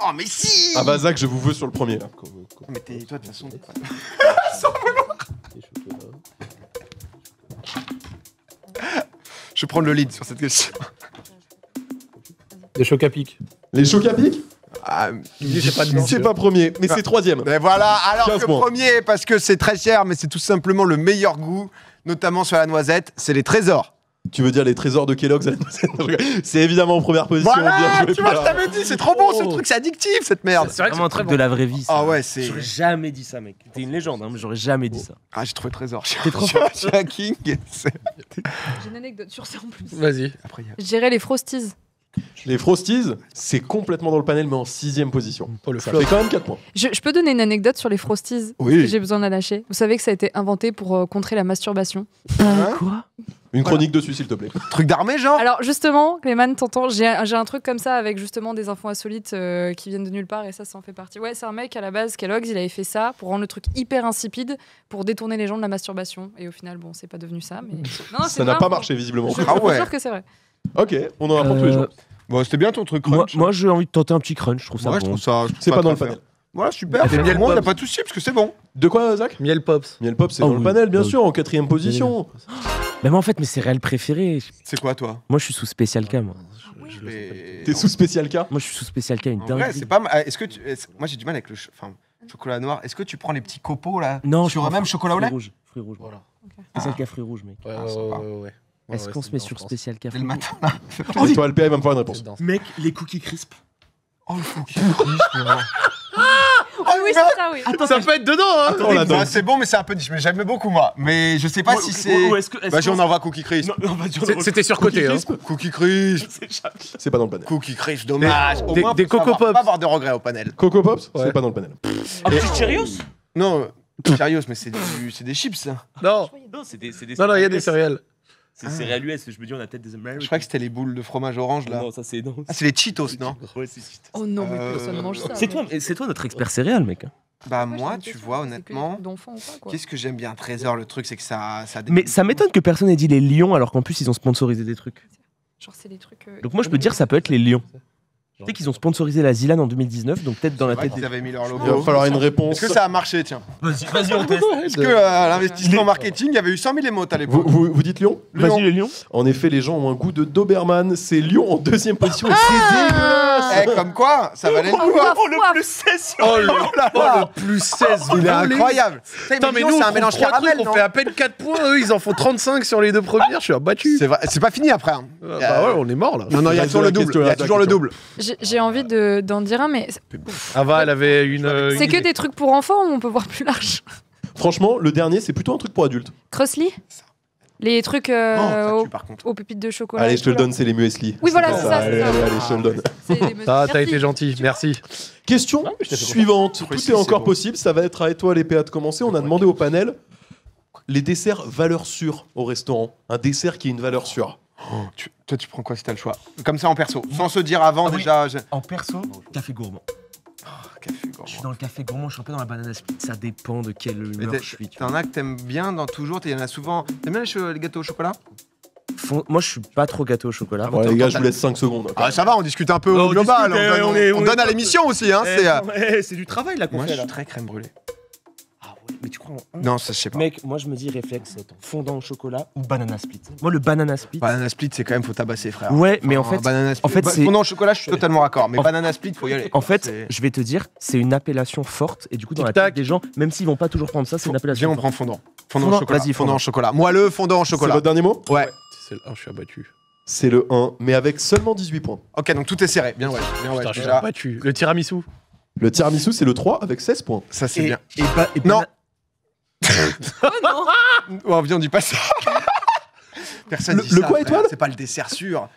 Speaker 1: Oh, mais si!
Speaker 4: Ava, Zach, je vous veux sur le premier. là.
Speaker 1: Mais toi, de toute façon. Je vais prendre le lead sur cette question.
Speaker 2: Des chocs à pic.
Speaker 4: Les chocs à pic?
Speaker 1: Ah,
Speaker 2: J'ai pas de nom.
Speaker 4: C'est pas premier, mais c'est troisième.
Speaker 1: mais voilà, alors
Speaker 4: 15
Speaker 1: que
Speaker 4: points.
Speaker 1: premier, parce que c'est très cher, mais c'est tout simplement le meilleur goût, notamment sur la noisette, c'est les trésors.
Speaker 4: Tu veux dire les trésors de Kellogg's? C'est évidemment en première position.
Speaker 1: Voilà,
Speaker 4: bien joué,
Speaker 1: tu vois, je
Speaker 4: Pierre.
Speaker 1: t'avais dit, c'est trop bon ce
Speaker 2: Oh.
Speaker 1: truc, c'est addictif cette merde.
Speaker 2: C'est vrai que
Speaker 3: Vraiment un
Speaker 2: c'est très
Speaker 3: truc
Speaker 2: bon.
Speaker 3: de la vraie vie. Ça.
Speaker 1: Ah ouais, c'est.
Speaker 3: J'aurais jamais dit ça, mec. T'es une légende, hein, mais j'aurais jamais dit ça.
Speaker 1: Ah, j'ai trouvé trésor.
Speaker 3: T'es trop
Speaker 1: Je suis un king.
Speaker 5: J'ai une anecdote sur ça en plus.
Speaker 2: Vas-y.
Speaker 1: Après, il y a.
Speaker 5: Je dirais les Frosties.
Speaker 4: Les Frosties, c'est complètement dans le panel, mais en 6ème position.
Speaker 2: Oh, le
Speaker 4: Ça
Speaker 2: flop.
Speaker 4: fait quand même 4 points.
Speaker 5: Je peux donner une anecdote sur les Frosties
Speaker 1: Oui.
Speaker 5: parce que j'ai besoin de la lâcher. Vous savez que ça a été inventé pour contrer la masturbation.
Speaker 1: Hein
Speaker 3: Quoi?
Speaker 4: Une chronique dessus, s'il te plaît.
Speaker 1: Truc d'armée, genre
Speaker 5: Alors justement, Clément, t'entends, j'ai un truc comme ça avec justement des infos insolites qui viennent de nulle part et ça en fait partie. Ouais, c'est un mec à la base, Kellogg's, il avait fait ça pour rendre le truc hyper insipide, pour détourner les gens de la masturbation. Et au final, bon, c'est pas devenu ça, mais... Non,
Speaker 4: Ça n'a pas marché, visiblement.
Speaker 5: Je
Speaker 1: Ah
Speaker 5: suis
Speaker 1: ouais.
Speaker 5: sûr que c'est vrai.
Speaker 4: Ok, on en apprend tous les jours.
Speaker 1: Bon, c'était bien ton truc
Speaker 3: Moi,
Speaker 1: crunch.
Speaker 3: moi j'ai envie de tenter un petit crunch, je trouve ça
Speaker 1: Ouais, je
Speaker 3: bon.
Speaker 1: trouve ça. je trouve
Speaker 4: C'est
Speaker 1: ça
Speaker 4: pas dans le
Speaker 1: très
Speaker 4: panel.
Speaker 1: fair. Voilà, super.
Speaker 2: Des miel
Speaker 1: Moi, on n'a
Speaker 2: pops.
Speaker 1: pas de soucis parce que c'est bon.
Speaker 4: De quoi, Zach
Speaker 2: Miel Pops.
Speaker 4: Miel Pop, c'est
Speaker 3: Oh
Speaker 4: dans le
Speaker 3: oui.
Speaker 4: panel, bien
Speaker 3: Oh
Speaker 4: sûr, en 4ème position.
Speaker 3: Mais moi en fait mes céréales préférées,
Speaker 1: C'est quoi, toi
Speaker 3: moi je suis sous Spécial K moi.
Speaker 1: Mais-
Speaker 4: T'es sous spécial K.
Speaker 3: Moi je suis sous Spécial K, une
Speaker 1: En vrai,
Speaker 3: dinguerie.
Speaker 1: c'est pas mal. Est-ce que tu... Moi, j'ai du mal avec le chocolat noir. Est-ce que tu prends les petits copeaux là
Speaker 3: Non,
Speaker 1: sur
Speaker 3: je
Speaker 1: un même chocolat au lait
Speaker 3: Fruits rouges.
Speaker 2: Voilà.
Speaker 3: Spécial K fruits rouges mec.
Speaker 2: Ouais,
Speaker 1: Ah,
Speaker 2: ouais,
Speaker 1: sympa.
Speaker 2: ouais.
Speaker 3: Est-ce qu'on se met sur Spécial K
Speaker 1: Dès
Speaker 3: fruits
Speaker 1: le
Speaker 3: rouges?
Speaker 1: matin là.
Speaker 4: Et toi, LPA, il va me faire une réponse.
Speaker 3: Mec, les cookies crisp.
Speaker 1: Oh, le fou.
Speaker 5: Oui, c'est ça, oui.
Speaker 2: Ça peut être dedans, hein.
Speaker 4: On la donne.
Speaker 1: C'est bon, mais c'est un peu niche. Mais j'aime beaucoup, moi. Mais je sais pas si c'est. Vas-y, on envoie Cookie Crisp.
Speaker 2: C'était surcoté, hein.
Speaker 1: Cookie Crisp.
Speaker 4: C'est pas dans le panel.
Speaker 1: Cookie Crisp, dommage. Au
Speaker 2: Des-
Speaker 1: moins,
Speaker 2: des
Speaker 1: pour
Speaker 2: Coco
Speaker 1: savoir
Speaker 2: Pops.
Speaker 1: pas avoir de regrets au panel.
Speaker 4: Coco Pops,
Speaker 2: Ouais.
Speaker 4: c'est pas dans le panel.
Speaker 3: Un petit Cheerios?
Speaker 1: Non, sérieux, mais c'est des chips, ça.
Speaker 2: Non,
Speaker 3: Non, c'est des
Speaker 2: non, il y a des céréales.
Speaker 3: C'est céréales US, je me dis on a peut-être des Americans.
Speaker 1: Je crois que c'était les boules de fromage orange, là.
Speaker 3: Non, ça c'est non.
Speaker 1: Ah, c'est les Cheetos, non
Speaker 3: Ouais, c'est
Speaker 5: Oh non, mais personne mange ça.
Speaker 3: c'est toi notre expert céréales mec.
Speaker 1: Bah,
Speaker 5: Moi,
Speaker 1: moi,
Speaker 5: j'ai une
Speaker 1: tu
Speaker 5: question,
Speaker 1: vois,
Speaker 5: c'est que
Speaker 1: honnêtement,
Speaker 5: d'enfants ou pas, quoi.
Speaker 1: qu'est-ce que j'aime bien Trésor, le truc, c'est que ça.
Speaker 3: Mais ça m'étonne que personne ait dit les lions alors qu'en plus ils ont sponsorisé des trucs.
Speaker 5: Genre, c'est des trucs.
Speaker 3: Donc moi je peux dire ça peut être les lions. Tu sais qu'ils ont sponsorisé la Zilan en 2019, donc peut-être dans la
Speaker 1: C'est vrai
Speaker 3: tête
Speaker 1: qu'ils
Speaker 3: des...
Speaker 1: avaient mis leur
Speaker 4: Il va
Speaker 1: logo.
Speaker 4: falloir une réponse.
Speaker 1: Est-ce que ça a marché, tiens
Speaker 3: Vas-y on teste.
Speaker 1: Est-ce que l'investissement marketing, il y avait eu 100 000 émotes à l'époque
Speaker 4: Vous dites Lyon
Speaker 3: Vas-y les lions.
Speaker 4: En effet, les gens ont un goût de Doberman. C'est Lyon en 2ème position. Et c'est dégueulasse.
Speaker 1: Eh, comme quoi, ça valait le coup. hein.
Speaker 5: le
Speaker 3: plus 16
Speaker 2: Oh, le,
Speaker 1: là
Speaker 2: oh,
Speaker 1: là.
Speaker 2: le plus 16.
Speaker 1: Il est
Speaker 2: volé.
Speaker 1: incroyable.
Speaker 2: Putain, mais nous,
Speaker 1: c'est
Speaker 2: on
Speaker 1: un mélange
Speaker 2: trouve trois
Speaker 1: caramel,
Speaker 2: trucs,
Speaker 1: non
Speaker 2: on fait à peine 4 points. Eux, ils en font 35 sur les deux premières. Je suis abattu.
Speaker 1: C'est vrai, c'est pas fini après. hein.
Speaker 2: Bah ouais, on est mort là.
Speaker 1: Non, non, il y a
Speaker 4: Reste
Speaker 1: toujours
Speaker 4: de
Speaker 1: le
Speaker 4: la
Speaker 1: double.
Speaker 4: question,
Speaker 1: Il y a
Speaker 4: reste de la
Speaker 1: toujours le
Speaker 4: question.
Speaker 1: double.
Speaker 5: J'ai envie d'en dire un, mais
Speaker 2: Ava, elle avait une.
Speaker 5: c'est que des trucs pour enfants ou on peut voir plus large?
Speaker 4: Franchement, le dernier, c'est plutôt un truc pour adultes.
Speaker 5: Crossley? Les trucs
Speaker 1: Oh, ça
Speaker 5: aux,
Speaker 1: tue par contre.
Speaker 5: aux pépites de chocolat.
Speaker 4: Allez,
Speaker 5: et
Speaker 4: je te le
Speaker 5: tout, là.
Speaker 4: donne, c'est les muesli.
Speaker 5: Oui, voilà, c'est ça,
Speaker 4: Allez,
Speaker 5: c'est ça.
Speaker 4: allez, je te le donne.
Speaker 5: C'est des
Speaker 2: Ah, t'as
Speaker 5: Merci.
Speaker 2: été gentil, merci.
Speaker 4: Question
Speaker 2: mais je t'ai fait
Speaker 4: suivante.
Speaker 1: confiance.
Speaker 4: Tout est encore
Speaker 1: C'est bon.
Speaker 4: possible. Ça va être à toi, les PA, de commencer. On a demandé au panel les desserts valeur sûre au restaurant. Un dessert qui est une valeur sûre.
Speaker 1: Toi, tu prends quoi si t'as le choix? Comme ça en perso, sans se dire avant
Speaker 3: Ah oui.
Speaker 1: déjà.
Speaker 3: En perso, café gourmand.
Speaker 1: Café
Speaker 3: Je suis
Speaker 1: gourmand.
Speaker 3: dans le café gourmand, je suis un peu dans la banana split, ça dépend de quelle
Speaker 1: Mais
Speaker 3: humeur je suis. tu
Speaker 1: T'en as que t'aimes bien dans toujours, il y en a souvent. T'aimes bien les gâteaux au chocolat?
Speaker 3: vois. Moi je suis pas trop gâteau au chocolat.
Speaker 4: Ouais, les gars, je vous laisse 5 secondes.
Speaker 1: Ah, ça va, on discute un peu
Speaker 3: Oh,
Speaker 1: au
Speaker 3: on
Speaker 1: global.
Speaker 3: discute,
Speaker 1: on donne,
Speaker 3: on est-
Speaker 1: on
Speaker 3: on
Speaker 1: donne
Speaker 3: est-
Speaker 1: à l'émission aussi. Hein,
Speaker 3: C'est du travail là qu'on
Speaker 1: Moi, je
Speaker 3: fait là.
Speaker 1: suis très crème brûlée.
Speaker 3: Ah ouais, mais tu crois en
Speaker 1: Non, ça, je sais pas.
Speaker 3: Mec, moi je me dis réflexe, attends, fondant au chocolat ou banana split. Moi le banana split.
Speaker 1: Banana split, c'est quand même, faut tabasser, frère.
Speaker 3: Ouais, mais en
Speaker 1: Enfin,
Speaker 3: fait,
Speaker 1: banana split.
Speaker 3: en fait, c'est-
Speaker 1: Fondant au chocolat, je suis totalement d'accord. Mais
Speaker 3: En-
Speaker 1: banana split, faut y aller.
Speaker 3: en fait,
Speaker 1: C'est-
Speaker 3: je vais te dire, c'est une appellation forte et du coup dans la
Speaker 2: Tic-tac.
Speaker 3: tête des gens, même s'ils vont pas toujours prendre ça, c'est une
Speaker 1: Viens,
Speaker 3: appellation
Speaker 1: on
Speaker 3: forte.
Speaker 1: prend fondant. Fondant
Speaker 3: Fondant,
Speaker 1: au chocolat.
Speaker 3: vas-y,
Speaker 1: Fondant
Speaker 3: fondant.
Speaker 1: au chocolat. Moelleux, fondant au
Speaker 4: C'est
Speaker 1: chocolat.
Speaker 4: votre dernier mot
Speaker 1: Ouais.
Speaker 2: C'est le 1, je suis abattu.
Speaker 4: C'est le 1, mais avec seulement 18 points.
Speaker 1: Ok, donc tout est serré. Bien, ouais. Bien, ouais.
Speaker 2: Putain, je suis
Speaker 1: Déjà,
Speaker 2: abattu. Le tiramisu.
Speaker 4: Le tiramisu, c'est le 3 avec 16 points.
Speaker 1: ça, c'est
Speaker 3: Et,
Speaker 1: bien.
Speaker 3: et
Speaker 1: Non.
Speaker 5: Oh non.
Speaker 1: Oh, viens, on dit pas ça. Personne
Speaker 4: Le-
Speaker 1: dit
Speaker 4: le
Speaker 1: ça,
Speaker 4: quoi,
Speaker 1: frère.
Speaker 4: étoile
Speaker 1: C'est pas le dessert sûr.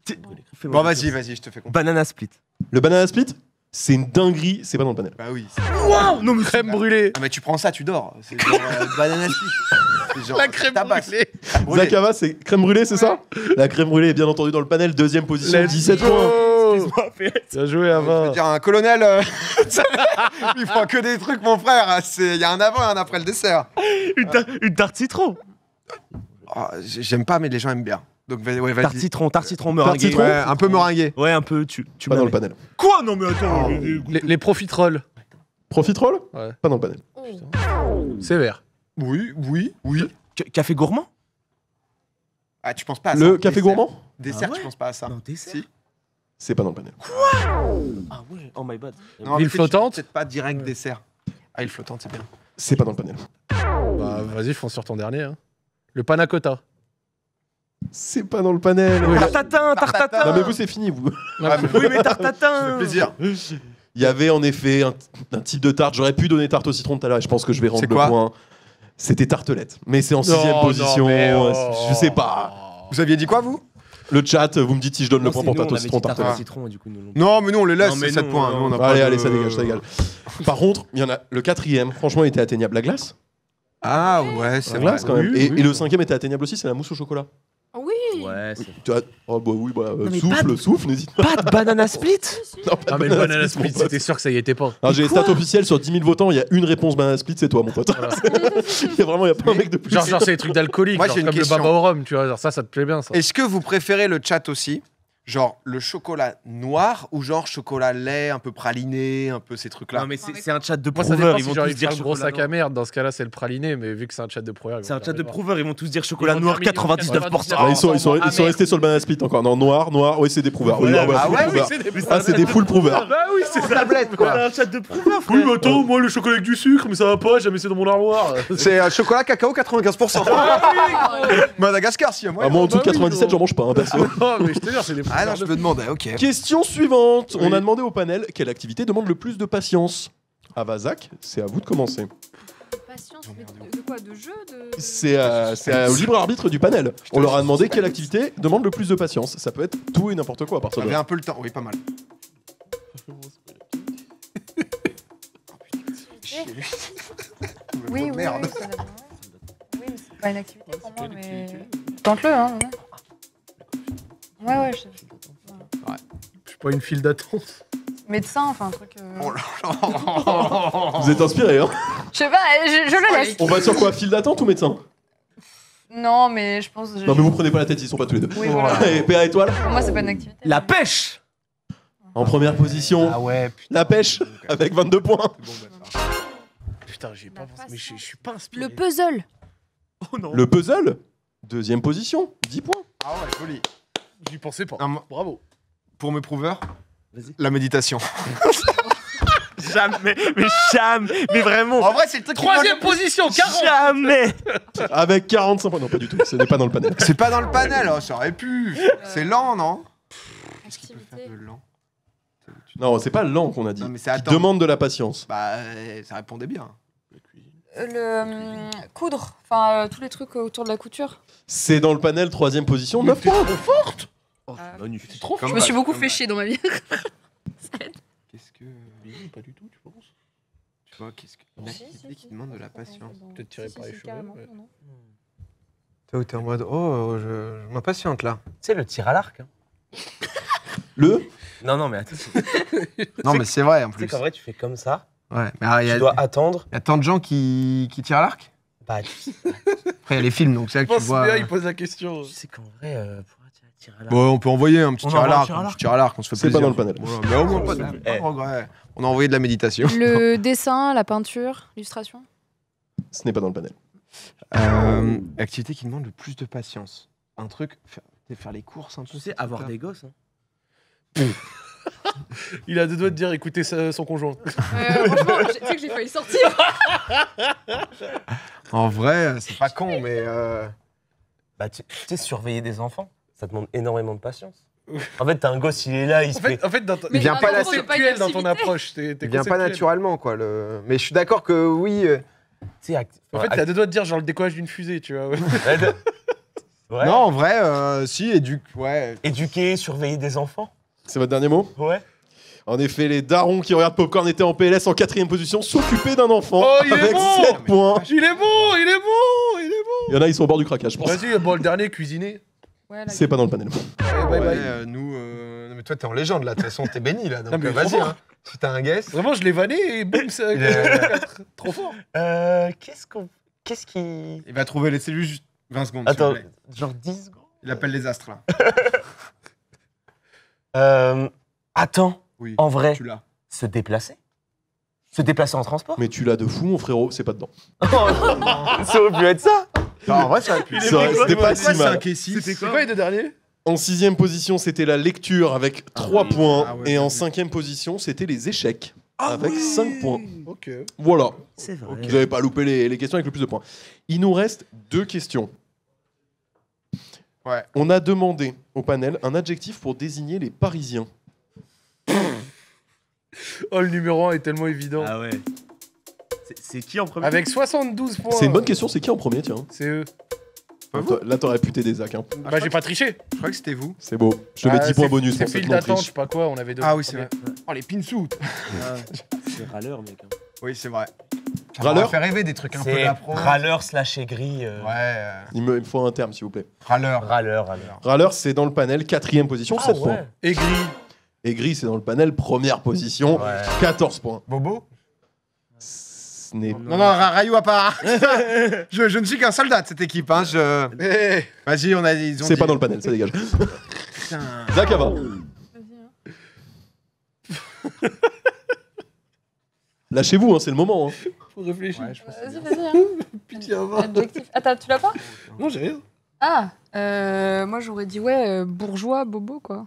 Speaker 3: Fais-moi
Speaker 1: Bon, vas-y, vas-y, je te fais confiance.
Speaker 3: Banana split.
Speaker 4: Le banana split, c'est une dinguerie. C'est pas dans le panel.
Speaker 1: Bah oui.
Speaker 2: Waouh, non, mais crème brûlée.
Speaker 1: Ah, mais tu prends ça, tu dors. C'est genre banana split. C'est genre,
Speaker 2: La crème
Speaker 1: tabasse.
Speaker 2: brûlée.
Speaker 1: Crème brûlée.
Speaker 4: Zakava, c'est crème brûlée, c'est ça? La crème brûlée est bien entendu dans le panel. 2ème position,
Speaker 2: Let's
Speaker 4: 17
Speaker 2: go.
Speaker 4: points.
Speaker 2: Bien joué,
Speaker 1: Je
Speaker 2: Ava.
Speaker 1: veux dire, un colonel, il prend que des trucs, mon frère. Il y a un avant et un après le dessert.
Speaker 3: Une tarte citron.
Speaker 1: Oh, j'aime pas, mais les gens aiment bien. Donc, ouais,
Speaker 3: Tarte
Speaker 1: vas-y.
Speaker 3: citron
Speaker 4: Tarte
Speaker 3: meringuée.
Speaker 4: citron.
Speaker 1: Ouais, un peu meringué.
Speaker 3: Ouais, un peu, tu
Speaker 4: Pas dans
Speaker 3: m'as
Speaker 4: le panel.
Speaker 3: Quoi? Non mais attends.
Speaker 2: Les profiteroles.
Speaker 4: Profiterole?
Speaker 2: Ouais.
Speaker 4: Pas dans le panel.
Speaker 2: Sévère.
Speaker 1: Oui, oui, oui.
Speaker 3: Café gourmand?
Speaker 1: Ah, tu penses pas à ça.
Speaker 4: Le café
Speaker 1: Dessert.
Speaker 4: gourmand?
Speaker 1: Dessert,
Speaker 3: Ah ouais
Speaker 1: tu penses pas à ça.
Speaker 3: Non, dessert.
Speaker 1: Si.
Speaker 4: C'est pas dans le panel.
Speaker 3: Ah ouais, oh my bad.
Speaker 1: Non,
Speaker 2: L'île
Speaker 1: mais tu-
Speaker 2: flottante.
Speaker 1: peut-être pas direct dessert. Ah, île flottante, c'est bien.
Speaker 4: C'est pas dans le panel.
Speaker 2: Bah, vas-y, fonce sur ton dernier. Hein. Le panna cotta.
Speaker 4: C'est pas dans le panel.
Speaker 3: Tartatin, tartatin.
Speaker 4: Non mais vous c'est fini vous.
Speaker 1: Ah, mais-
Speaker 3: Oui mais tartatin.
Speaker 1: Ça fait plaisir.
Speaker 4: Il y avait en effet un type de tarte. J'aurais pu donner tarte au citron tout à l'heure et je pense que je vais rendre
Speaker 1: C'est
Speaker 4: le
Speaker 1: quoi
Speaker 4: point. C'était tartelette. Mais c'est en 6ème position. Je sais pas.
Speaker 1: Vous aviez dit quoi, vous?
Speaker 4: Le chat, vous me dites si je donne le point pour tarte au citron
Speaker 3: tarte
Speaker 4: tartelette.
Speaker 3: au citron, et du coup, nous,
Speaker 1: Non, mais nous, on les laisse,
Speaker 3: Non, mais
Speaker 1: c'est 7
Speaker 3: non,
Speaker 1: points.
Speaker 3: non.
Speaker 1: Nous, on n'a pas
Speaker 4: Allez,
Speaker 1: de-
Speaker 4: allez, ça dégage, ça dégage. Par contre, il y en a le 4e, franchement, il était atteignable. La glace.
Speaker 1: Ah ouais, c'est
Speaker 4: La
Speaker 1: vrai.
Speaker 4: glace quand même.
Speaker 3: Oui,
Speaker 4: Et
Speaker 3: oui.
Speaker 4: le 5e était atteignable aussi, c'est la mousse au chocolat.
Speaker 5: Oui.
Speaker 3: Ouais,
Speaker 4: Tu as- Oh bah oui, bah
Speaker 3: mais
Speaker 4: souffle, n'hésite pas.
Speaker 3: pas de banana split.
Speaker 4: Non, pas
Speaker 2: Ah,
Speaker 4: de
Speaker 2: mais le
Speaker 4: banana
Speaker 2: banana
Speaker 4: split, mon
Speaker 2: split,
Speaker 4: pote.
Speaker 2: c'était sûr que ça y était pas.
Speaker 4: Alors j'ai les stats officielles sur 10 000 votants, il y a une réponse banana split, c'est toi mon pote.
Speaker 2: Voilà.
Speaker 4: Il y a pas un mec de plus.
Speaker 2: Genre c'est des trucs d'alcoolique,
Speaker 1: Moi,
Speaker 2: genre
Speaker 1: j'ai une
Speaker 2: comme le
Speaker 1: question.
Speaker 2: baba au rhum, tu vois. Genre ça te plaît bien, ça.
Speaker 1: Est-ce que vous préférez le chat aussi? Genre le chocolat noir ou genre chocolat lait, un peu praliné, un peu ces trucs-là?
Speaker 3: Non, mais c'est un chat de
Speaker 2: Moi, ça
Speaker 3: prouveurs.
Speaker 2: dépend
Speaker 3: Ils
Speaker 2: si
Speaker 3: vont
Speaker 2: j'ai envie
Speaker 3: tous
Speaker 2: de
Speaker 3: dire
Speaker 2: faire le gros
Speaker 3: chocolat
Speaker 2: sac à
Speaker 3: noir.
Speaker 2: merde. Dans ce cas-là, c'est le praliné, mais vu que c'est un chat de prouveurs.
Speaker 3: C'est un chat de
Speaker 2: prouveurs.
Speaker 3: prouveurs. Ils vont tous dire chocolat
Speaker 2: vont
Speaker 3: noir
Speaker 2: dire
Speaker 3: 99%.
Speaker 4: Ils sont restés sur le banana split encore. Non, noir, oui, c'est des prouveurs. Oui,
Speaker 3: Voilà,
Speaker 4: ah,
Speaker 1: ah
Speaker 4: full
Speaker 1: ouais,
Speaker 4: prouveurs.
Speaker 2: c'est des
Speaker 4: Ah, c'est des full prouveurs.
Speaker 2: Bah oui, c'est ça.
Speaker 1: tablette, quoi.
Speaker 3: un chat de prouveurs,
Speaker 2: Oui, mais attends, moi le chocolat avec du sucre, mais ça va pas, j'ai mis ça dans mon armoire.
Speaker 1: C'est chocolat cacao 95%. Madagascar, si, moi.
Speaker 4: Ah, moi en dessous de
Speaker 2: bah oui,
Speaker 4: 97, j'en mange pas, hein, perso.
Speaker 2: Non, mais je te jure, c'est des
Speaker 1: Ah non, je me demandais, ok.
Speaker 4: Question suivante.
Speaker 1: Oui.
Speaker 4: On a demandé au panel quelle activité demande le plus de patience. Ava, Zach, c'est à vous de commencer.
Speaker 5: Patience, mais de quoi? De jeu de...
Speaker 4: C'est au libre arbitre du panel. On leur a demandé quelle activité demande le plus de patience. Ça peut être tout et n'importe quoi à partir de
Speaker 1: J'avais
Speaker 4: là.
Speaker 1: un peu le temps, oui, pas mal.
Speaker 5: Oui, oui,
Speaker 1: Merde.
Speaker 5: oui, ça va. Oui, mais c'est pas une activité pour moi, mais... Tente-le, hein. Ouais, je sais.
Speaker 2: Je suis pas une file d'attente.
Speaker 5: Médecin, enfin un truc...
Speaker 1: Oh là
Speaker 4: Vous êtes inspiré, hein?
Speaker 5: Je sais pas, je le laisse.
Speaker 4: On va sur quoi? File d'attente ou médecin?
Speaker 5: Non, mais je pense...
Speaker 4: Non, mais vous prenez pas la tête, ils sont pas tous les deux.
Speaker 5: Oui, voilà.
Speaker 4: Et PA étoile?
Speaker 5: Pour moi, c'est pas une activité.
Speaker 3: La pêche.
Speaker 4: En première position,
Speaker 3: Ouais, putain.
Speaker 4: la pêche, avec 22 points.
Speaker 2: Putain, j'y ai pas
Speaker 5: La
Speaker 2: pensé, mais je
Speaker 5: patience.
Speaker 2: suis pas inspiré.
Speaker 5: Le puzzle.
Speaker 3: Oh non.
Speaker 4: Le puzzle, deuxième position, 10 points.
Speaker 1: Ah ouais, joli.
Speaker 2: J'y pensais pas.
Speaker 1: Non, moi-
Speaker 2: Bravo.
Speaker 1: Pour mes prouveurs,
Speaker 3: Vas-y.
Speaker 1: la méditation.
Speaker 3: Jamais, mais vraiment.
Speaker 1: En vrai, c'est le truc
Speaker 2: Troisième position, 40.
Speaker 3: Jamais.
Speaker 4: Avec 45 points. Non, pas du tout, ce n'est pas dans le panel.
Speaker 1: C'est pas dans le panel, oh, ça aurait pu. C'est lent, non? Qu'est-ce qu'il peut faire de lent?
Speaker 4: Non, c'est pas lent qu'on a dit.
Speaker 1: Non, mais c'est
Speaker 4: Qui
Speaker 1: attendre.
Speaker 4: demande de la patience.
Speaker 1: Bah, ça répondait bien.
Speaker 5: Coudre. Enfin, tous les trucs autour de la couture.
Speaker 4: C'est dans le panel, troisième position, 9 points.
Speaker 3: Oh,
Speaker 5: Ah.
Speaker 3: non, nu.
Speaker 2: C'est trop
Speaker 1: Comme
Speaker 5: Je me suis
Speaker 1: balle,
Speaker 5: beaucoup
Speaker 1: comme
Speaker 5: fait
Speaker 1: balle.
Speaker 5: chier dans ma vie.
Speaker 1: Qu'est-ce que.
Speaker 2: Pas du tout, tu penses?
Speaker 1: Tu vois, qu'est-ce que. Une activité qui demande de la patience.
Speaker 2: Peut-être tiré par les cheveux, ouais.
Speaker 1: Toi, t'es en mode, oh, je m'impatiente là.
Speaker 3: Tu sais, le tir à l'arc. Hein.
Speaker 4: Le
Speaker 3: Non, mais attends. Tu
Speaker 1: Non, mais c'est vrai en
Speaker 3: sais
Speaker 1: plus.
Speaker 3: qu'en vrai, tu fais comme ça.
Speaker 1: Ouais, mais il y,
Speaker 3: Tu dois attendre.
Speaker 1: a tant de gens qui tirent à l'arc.
Speaker 3: Bah,
Speaker 1: Après, il y a les films, donc c'est là
Speaker 2: Je
Speaker 1: que tu
Speaker 2: pense
Speaker 1: vois.
Speaker 2: bien, il pose la question.
Speaker 3: tu sais qu'en vrai, pour un tir à l'arc.
Speaker 1: Bon, on peut envoyer un petit
Speaker 3: On
Speaker 1: tir à
Speaker 3: envoie un
Speaker 1: l'arc.
Speaker 3: tir à
Speaker 1: Un
Speaker 3: l'arc.
Speaker 1: petit tir à l'arc, on se fait
Speaker 4: C'est
Speaker 1: plaisir.
Speaker 4: pas dans le panel.
Speaker 1: Voilà, mais au moins, pas de regret. On a envoyé de la méditation.
Speaker 5: Le dessin, la peinture, l'illustration.
Speaker 4: Ce n'est pas dans le panel.
Speaker 1: Activité qui demande le plus de patience. Un truc, faire les courses un peu.
Speaker 3: Tu sais, avoir des gosses. Hein.
Speaker 2: Il a deux doigts de dire écoutez son conjoint.
Speaker 5: Franchement, tu sais que j'ai failli sortir.
Speaker 1: En vrai, c'est pas con, mais.
Speaker 3: Bah, tu sais, surveiller des enfants, ça demande énormément de patience. En fait, t'as un gosse, il est là, il se fait.
Speaker 2: En fait, dans ta-
Speaker 5: Mais
Speaker 1: Il vient
Speaker 5: un
Speaker 1: pas
Speaker 5: enfant,
Speaker 1: là-dessus.
Speaker 5: c'est pas une
Speaker 2: conceptuel dans ton
Speaker 5: activité.
Speaker 2: approche. T'es
Speaker 1: Il vient pas
Speaker 2: conceptuel.
Speaker 1: naturellement, quoi. Mais je suis d'accord que oui.
Speaker 3: Tu sais,
Speaker 2: En fait, t'as deux doigts de dire genre le décollage d'une fusée, tu vois.
Speaker 3: Ouais.
Speaker 1: Non, en vrai, si, ouais.
Speaker 3: Éduquer, surveiller des enfants.
Speaker 4: C'est votre dernier mot?
Speaker 3: Ouais.
Speaker 4: En effet, les darons qui regardent Popcorn étaient en PLS en 4ème position, s'occuper d'un enfant
Speaker 2: Oh, il est
Speaker 4: avec
Speaker 2: bon
Speaker 4: 7 points.
Speaker 2: Il est bon, il est bon, il est bon.
Speaker 4: Il y en a, ils sont au bord du craquage, je pense.
Speaker 2: Vas-y, bon, le dernier, cuisiner.
Speaker 5: Ouais, la-
Speaker 4: C'est pas dans le panel.
Speaker 2: Allez, bye
Speaker 1: Ouais,
Speaker 2: bye.
Speaker 1: nous. Non, mais toi, t'es en légende là. De toute façon, t'es béni là. Donc
Speaker 2: Non, mais
Speaker 1: vas-y.
Speaker 2: vraiment.
Speaker 1: Hein. Si t'as un guess.
Speaker 2: Vraiment, je l'ai vanné et boum, c'est
Speaker 1: Il est-
Speaker 2: trop fort.
Speaker 3: Qu'est-ce qui.
Speaker 1: Il va trouver les cellules juste 20 secondes.
Speaker 3: Attends,
Speaker 1: s'il vous plaît.
Speaker 3: genre 10 secondes.
Speaker 1: Il appelle les astres là.
Speaker 3: Attends,
Speaker 1: Oui.
Speaker 3: en vrai,
Speaker 1: Tu l'as.
Speaker 3: se déplacer. Se déplacer en transport.
Speaker 4: Mais tu l'as de fou, mon frérot, c'est pas dedans.
Speaker 3: Ça aurait pu être ça.
Speaker 1: Non, en vrai, ça aurait pu.
Speaker 2: Il est
Speaker 4: C'est vrai,
Speaker 2: quoi,
Speaker 4: c'était pas
Speaker 2: c'est
Speaker 4: si
Speaker 1: C'est un
Speaker 4: mal.
Speaker 1: K6.
Speaker 2: C'est quoi les deux derniers?
Speaker 4: En 6ème position, c'était la lecture avec 3
Speaker 3: oui.
Speaker 4: points.
Speaker 1: Ah ouais,
Speaker 4: Et en
Speaker 1: oui.
Speaker 4: 5ème position, c'était les échecs avec 5 points.
Speaker 2: Ok.
Speaker 4: Voilà.
Speaker 3: C'est vrai.
Speaker 4: Vous n'avez pas loupé les questions avec le plus de points. Il nous reste 2 questions.
Speaker 1: Ouais.
Speaker 4: On a demandé au panel un adjectif pour désigner les Parisiens.
Speaker 2: Oh, le numéro 1 est tellement évident.
Speaker 3: Ah ouais. C'est qui en premier?
Speaker 2: Avec 72 points.
Speaker 4: C'est une bonne question, c'est qui en premier, tiens?
Speaker 2: C'est eux.
Speaker 1: Pas vous
Speaker 4: Là, t'aurais pu t'aider, Zach. Hein.
Speaker 2: Bah, j'ai pas triché.
Speaker 1: Je crois que c'était vous.
Speaker 4: C'est beau. Je te mets 10 points bonus
Speaker 2: C'est
Speaker 4: pour cette
Speaker 2: file d'attente, je
Speaker 4: non-triche.
Speaker 2: sais pas quoi, on avait deux.
Speaker 1: Ah oui, c'est vrai. Oh, les pinsous.
Speaker 3: C'est râleur, mec. Hein.
Speaker 1: Oui, c'est vrai.
Speaker 4: Râleur
Speaker 1: Ça fait rêver des trucs un peu
Speaker 3: C'est
Speaker 1: d'appro.
Speaker 3: râleur slash aigri.
Speaker 1: Ouais,
Speaker 4: Il me faut un terme, s'il vous plaît.
Speaker 1: râleur.
Speaker 3: Râleur.
Speaker 4: Râleur, c'est dans le panel, 4ème position, 7 points.
Speaker 2: Aigri.
Speaker 4: Aigri, c'est dans le panel, première position,
Speaker 3: Ouais.
Speaker 4: 14 points.
Speaker 1: Bobo
Speaker 4: Ce n'est
Speaker 1: Non, Rayou à part. je ne suis qu'un soldat de cette équipe. Hein. Vas-y, on a dit.
Speaker 4: C'est pas dans le panel, ça dégage.
Speaker 1: Putain.
Speaker 4: Zach, Ava. Lâchez-vous, hein, c'est le moment. Hein.
Speaker 2: Faut réfléchir.
Speaker 1: Ouais, je pense que c'est
Speaker 5: Vas-y,
Speaker 1: bien.
Speaker 5: vas-y.
Speaker 2: Pitié, avant.
Speaker 5: Adjectif. Attends, tu l'as pas?
Speaker 2: Non, j'ai rien.
Speaker 5: Ah, moi j'aurais dit bourgeois, bobo quoi.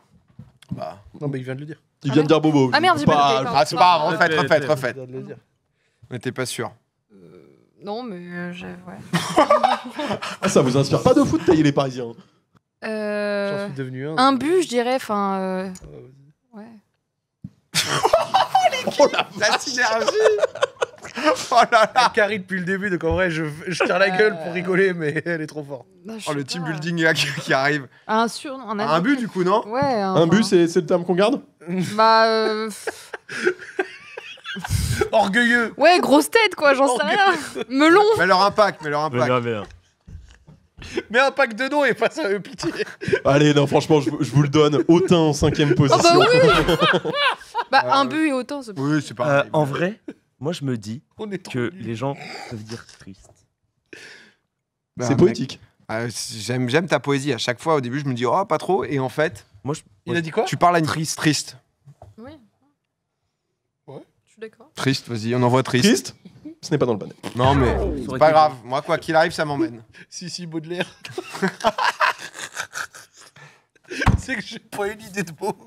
Speaker 1: Bah.
Speaker 2: Non, mais il vient de le dire.
Speaker 4: Il vient de dire Bobo.
Speaker 5: Ah merde, j'ai pas noté,
Speaker 1: Ah, c'est pas grave, refaites.
Speaker 2: Il vient de le dire.
Speaker 1: On n'était pas sûr.
Speaker 5: Non, mais ouais.
Speaker 4: Ah, ça vous inspire pas de foot, tailler les Parisiens.
Speaker 2: J'en suis devenu un.
Speaker 5: Un but, je dirais, enfin. Ouais.
Speaker 4: Oh la
Speaker 1: La synergie. Oh là là.
Speaker 2: Carrie depuis le début, donc en vrai, je tire la gueule pour rigoler, mais elle est trop forte.
Speaker 5: Bah, je
Speaker 1: Oh,
Speaker 5: sais
Speaker 1: le team
Speaker 5: pas.
Speaker 1: building là, qui arrive.
Speaker 5: Un surnom,
Speaker 1: Un but du coup, non?
Speaker 5: Ouais.
Speaker 4: Un but, c'est le terme qu'on garde.
Speaker 5: Bah.
Speaker 2: Orgueilleux.
Speaker 5: Ouais, grosse tête quoi, j'en sais rien. Melon.
Speaker 1: Mais leur impact.
Speaker 2: Mais un pack de noms et pas ça, pitié.
Speaker 4: Allez, non, franchement, je vous le donne. Autain en 5ème
Speaker 5: Oh
Speaker 4: position.
Speaker 5: bah oui. Bah un but et autant, c'est
Speaker 1: Oui, c'est pas.
Speaker 3: En vrai, moi je me dis
Speaker 2: On est trop
Speaker 3: que
Speaker 2: nuls.
Speaker 3: les gens peuvent dire triste.
Speaker 1: Bah,
Speaker 4: C'est
Speaker 1: mec,
Speaker 4: poétique.
Speaker 1: J'aime ta poésie. À chaque fois, au début, je me dis, oh, pas trop. Et en fait,
Speaker 2: Il a dit quoi?
Speaker 1: tu parles à une triste.
Speaker 5: Oui.
Speaker 2: Ouais.
Speaker 5: Je suis d'accord.
Speaker 1: Triste, vas-y, on envoie triste.
Speaker 4: Triste, ce n'est pas dans le panel.
Speaker 1: Non, mais
Speaker 3: Ça
Speaker 1: c'est
Speaker 3: aurait
Speaker 1: pas
Speaker 3: été-
Speaker 1: grave. Moi, quoi qu'il arrive, ça m'emmène.
Speaker 2: Si, Baudelaire. C'est que j'ai pas une idée de mots.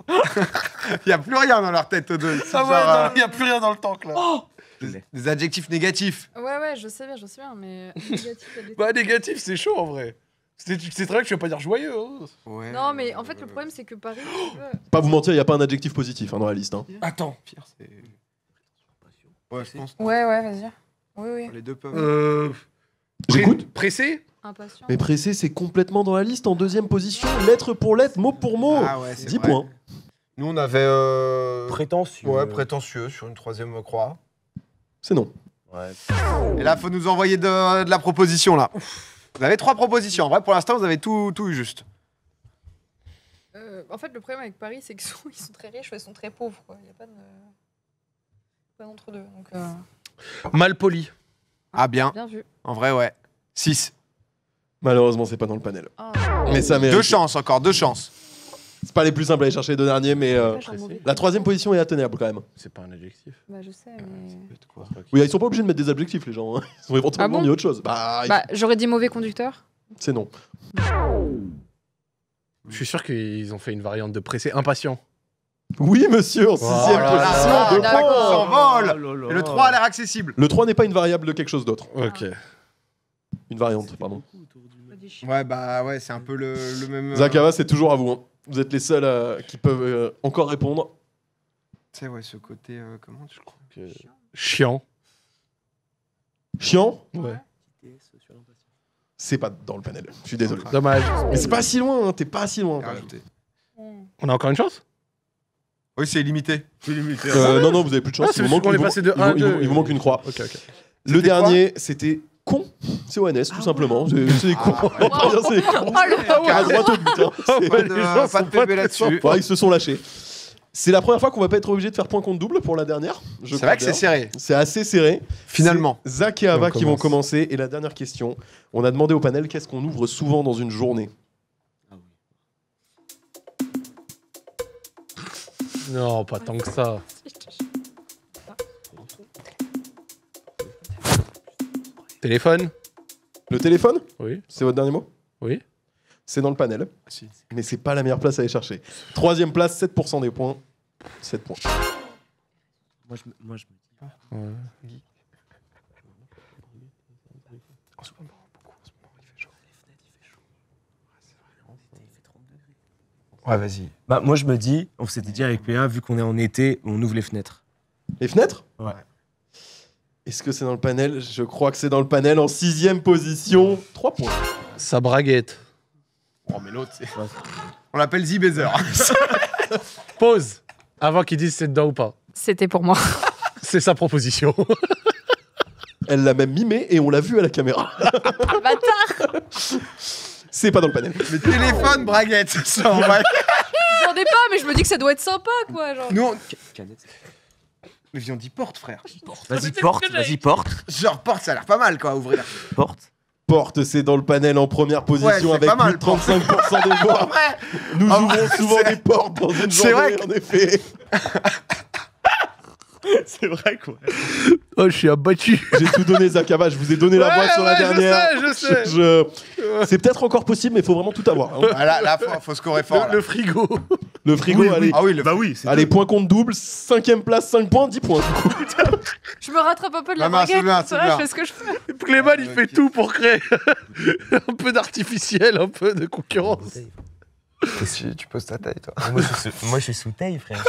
Speaker 1: Il y a plus rien dans leur tête, aux deux. C'est
Speaker 2: Ah
Speaker 1: genre,
Speaker 2: ouais, il y a plus rien dans le tank là.
Speaker 1: des adjectifs négatifs.
Speaker 5: Ouais, je sais bien, mais négatif, il y a des-
Speaker 2: Bah, négatif, c'est chaud en vrai. C'est très vrai que je vais pas dire joyeux. Hein.
Speaker 1: Ouais.
Speaker 5: Non, mais en fait, le problème, c'est que Paris. tu veux-
Speaker 4: Pas vous mentir, il n'y a pas un adjectif positif hein, dans la liste. Hein.
Speaker 2: Attends.
Speaker 1: Pire, c'est. Ouais, je pense.
Speaker 5: Ouais, vas-y. Oui.
Speaker 1: Les deux peuvent.
Speaker 4: J'écoute.
Speaker 2: Pressé.
Speaker 5: Impatient.
Speaker 4: Mais pressé, c'est complètement dans la liste en 2ème position, lettre pour lettre, mot pour mot.
Speaker 1: Ah ouais, c'est
Speaker 4: 10
Speaker 1: vrai.
Speaker 4: points.
Speaker 1: Nous, on avait.
Speaker 3: Prétentieux.
Speaker 1: Ouais, prétentieux sur une 3ème croix.
Speaker 4: C'est non.
Speaker 3: Ouais.
Speaker 1: Et là, faut nous envoyer de la proposition là. Vous avez 3 propositions. En vrai, pour l'instant, vous avez tout eu juste.
Speaker 5: En fait, le problème avec Paris, c'est qu'ils sont très riches ou ils sont très pauvres. Quoi. Il n'y a pas d'entre-deux. Donc,
Speaker 2: Mal poli.
Speaker 1: Ah bien.
Speaker 5: bien vu.
Speaker 1: En vrai, ouais. 6.
Speaker 4: Malheureusement, c'est pas dans le panel.
Speaker 5: Ah.
Speaker 4: Mais ça mérite.
Speaker 1: 2 chances encore, 2 chances.
Speaker 4: C'est pas les plus simples à aller chercher les 2 derniers, mais
Speaker 5: Pressé.
Speaker 4: la 3ème position est atteignable quand même.
Speaker 2: C'est pas un adjectif.
Speaker 5: Bah, je sais, mais.
Speaker 4: Oui, ils sont pas obligés de mettre des adjectifs, les gens. Hein. Ils ont éventuellement
Speaker 5: Ah bon
Speaker 4: mis autre chose. Bah,
Speaker 5: Bah, j'aurais dit mauvais conducteur.
Speaker 4: c'est non.
Speaker 2: Je suis sûr qu'ils ont fait une variante de pressé. Impatient.
Speaker 4: Oui, monsieur, en 6ème
Speaker 2: Voilà.
Speaker 4: position.
Speaker 1: Ah,
Speaker 4: 2
Speaker 1: d'accord.
Speaker 4: points.
Speaker 1: s'envole. Et le 3 a l'air accessible.
Speaker 4: Le 3 n'est pas une variable de quelque chose d'autre.
Speaker 2: Ok.
Speaker 4: Une variante, pardon.
Speaker 1: Ouais, bah ouais, c'est un peu le même.
Speaker 4: Zakava, c'est toujours à vous. Hein. Vous êtes les seuls qui peuvent encore répondre.
Speaker 1: Tu sais, ouais, ce côté. Comment tu le crois?
Speaker 2: Chiant.
Speaker 4: Chiant,
Speaker 2: Ouais.
Speaker 4: c'est pas dans le panel. Je suis désolé.
Speaker 2: Dommage.
Speaker 4: Mais c'est pas si loin, hein. T'es pas si loin. quand même.
Speaker 1: Rajouter.
Speaker 2: On a encore une chance?
Speaker 1: Oui, c'est limité.
Speaker 4: Non, non, vous avez plus de chance.
Speaker 2: Ah, c'est
Speaker 4: il vous
Speaker 2: juste
Speaker 4: manque
Speaker 2: qu'on
Speaker 4: une
Speaker 2: est passé de
Speaker 4: il vous-
Speaker 2: 1 à
Speaker 4: il vous-
Speaker 2: 2.
Speaker 4: il vous manque une croix.
Speaker 2: Ok.
Speaker 4: Le
Speaker 1: C'était
Speaker 4: dernier, c'était con. C-O-N-S, tout simplement. C'est des cons.
Speaker 1: ouais.
Speaker 4: Pas bien, c'est des cons.
Speaker 5: Oh, le...
Speaker 4: À droite au but. Hein. C'est-
Speaker 1: Pas
Speaker 2: Les gens
Speaker 1: de,
Speaker 2: sont
Speaker 1: pas de
Speaker 2: pas
Speaker 1: PB
Speaker 2: très
Speaker 1: là-dessus.
Speaker 4: Ouais, ils se sont lâchés. C'est la première fois qu'on va pas être obligé de faire point contre double pour la dernière.
Speaker 1: C'est vrai que c'est serré.
Speaker 4: C'est assez serré.
Speaker 1: Finalement.
Speaker 4: C'est Zach et Ava
Speaker 2: On
Speaker 4: qui vont
Speaker 2: commence.
Speaker 4: commencer. Et la dernière question, on a demandé au panel qu'est-ce qu'on ouvre souvent dans une journée.
Speaker 2: Non, pas tant que ça. Téléphone?
Speaker 4: Le téléphone,
Speaker 2: Oui.
Speaker 4: c'est votre dernier mot?
Speaker 2: Oui.
Speaker 4: C'est dans le panel.
Speaker 1: Si.
Speaker 4: Mais c'est pas la meilleure place à aller chercher. 3ème place, 7% des points. 7 points.
Speaker 3: Moi, je me dis.
Speaker 1: Ouais, vas-y.
Speaker 3: Bah, moi, je me dis, on s'était dit avec PA, vu qu'on est en été, on ouvre les fenêtres.
Speaker 4: Les fenêtres?
Speaker 3: Ouais.
Speaker 4: Est-ce que c'est dans le panel? Je crois que c'est dans le panel en 6ème position. 3 points.
Speaker 2: Sa braguette.
Speaker 1: Oh, mais l'autre, c'est. On l'appelle Z-Baiser.
Speaker 2: Pause. Avant qu'il dise c'est dedans ou pas.
Speaker 5: C'était pour moi.
Speaker 2: C'est sa proposition.
Speaker 4: Elle l'a même mimé et on l'a vu à la caméra.
Speaker 5: Bâtard.
Speaker 4: C'est pas dans le panel.
Speaker 1: Mais téléphone, braguette. Ça, en vrai.
Speaker 5: J'en ai pas, mais je me dis que ça doit être sympa, quoi. Genre.
Speaker 1: Nous, on...
Speaker 3: Canette.
Speaker 1: Mais viens, on dit porte, frère.
Speaker 3: Vas-y, porte, vas-y, porte.
Speaker 1: Genre, porte, ça a l'air pas mal, quoi, à ouvrir.
Speaker 3: Porte.
Speaker 4: Porte, c'est dans le panel en première position
Speaker 1: Ouais, c'est
Speaker 4: avec
Speaker 1: pas mal,
Speaker 4: plus de 35% des voix.
Speaker 1: Ouais.
Speaker 4: Nous
Speaker 1: Ah,
Speaker 4: ouvrons souvent
Speaker 1: c'est-
Speaker 4: des portes dans une
Speaker 1: c'est
Speaker 4: journée,
Speaker 1: vrai
Speaker 4: en effet.
Speaker 3: C'est vrai, quoi.
Speaker 2: Oh, je suis abattu.
Speaker 4: J'ai tout donné, Zakaba. Je vous ai donné la voix sur la dernière.
Speaker 2: Je sais.
Speaker 4: C'est peut-être encore possible, mais il faut vraiment tout avoir. hein.
Speaker 1: Ah, là, faut scorer fort. là.
Speaker 2: Le frigo.
Speaker 4: Le frigo, allez.
Speaker 1: Ah oui, le
Speaker 3: Bah oui, c'est
Speaker 4: Allez, point compte double, 5ème place, 5 points, 10 points.
Speaker 5: Je me rattrape un peu de la
Speaker 1: Non, non, c'est
Speaker 5: baguette.
Speaker 1: bien,
Speaker 5: c'est
Speaker 1: c'est
Speaker 5: vrai,
Speaker 1: bien.
Speaker 5: je fais ce que je fais.
Speaker 2: Clément, il fait tout pour créer un peu d'artificiel, un peu de concurrence.
Speaker 1: Tu poses ta taille, toi.
Speaker 3: Moi, je suis sous taille, frère.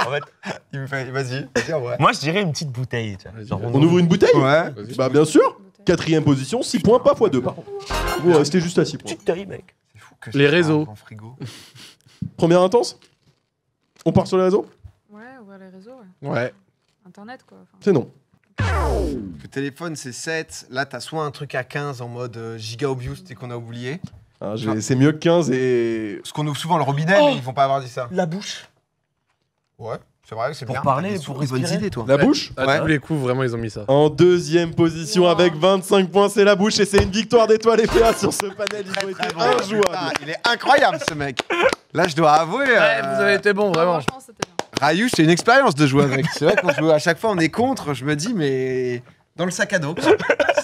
Speaker 3: En fait,
Speaker 1: Il me fait, vas-y, ouais.
Speaker 3: moi, je dirais une petite bouteille. Tu vois. Genre,
Speaker 4: On ouvre une bouteille
Speaker 1: Ouais.
Speaker 4: Bah, bien sûr. 4ème position, 6 points, pas x2 par contre. Vous restez juste à 6 points.
Speaker 3: Petite taille, mec.
Speaker 1: C'est fou que
Speaker 2: Les
Speaker 1: je
Speaker 2: réseaux.
Speaker 1: parle en frigo.
Speaker 4: Première intense On part sur les réseaux
Speaker 5: Ouais, ouvrir les réseaux, ouais.
Speaker 2: Ouais.
Speaker 5: Internet, quoi. Enfin,
Speaker 4: C'est non.
Speaker 1: Le téléphone, c'est 7. Là, t'as soit un truc à 15 en mode giga obvious, c'est qu'on a oublié.
Speaker 4: Ah, c'est mieux que 15 et.
Speaker 1: Parce qu'on ouvre souvent le robinet, mais ils vont pas avoir dit ça.
Speaker 3: La bouche.
Speaker 1: Ouais, c'est vrai, c'est
Speaker 3: Pour
Speaker 1: bien.
Speaker 3: parler,
Speaker 1: T'as des
Speaker 3: pour
Speaker 1: bonnes
Speaker 3: respirer.
Speaker 1: idées, toi.
Speaker 4: La bouche
Speaker 2: À
Speaker 1: Ouais.
Speaker 2: tous les coups, vraiment, ils ont mis ça.
Speaker 4: En 2ème position
Speaker 5: Wow.
Speaker 4: avec 25 points, c'est la bouche et c'est une victoire d'Étoile et PA sur ce panel. Ils ont été
Speaker 1: Très bon.
Speaker 4: injouables.
Speaker 1: Putain, il est incroyable, ce mec. Là, je dois avouer.
Speaker 2: Ouais, vous avez été bon, vraiment.
Speaker 5: Franchement, c'était bien.
Speaker 1: Rayou, c'est une expérience de jouer avec. C'est vrai qu'on joue à chaque fois, on est contre. Je me dis, mais dans le sac à dos. quoi.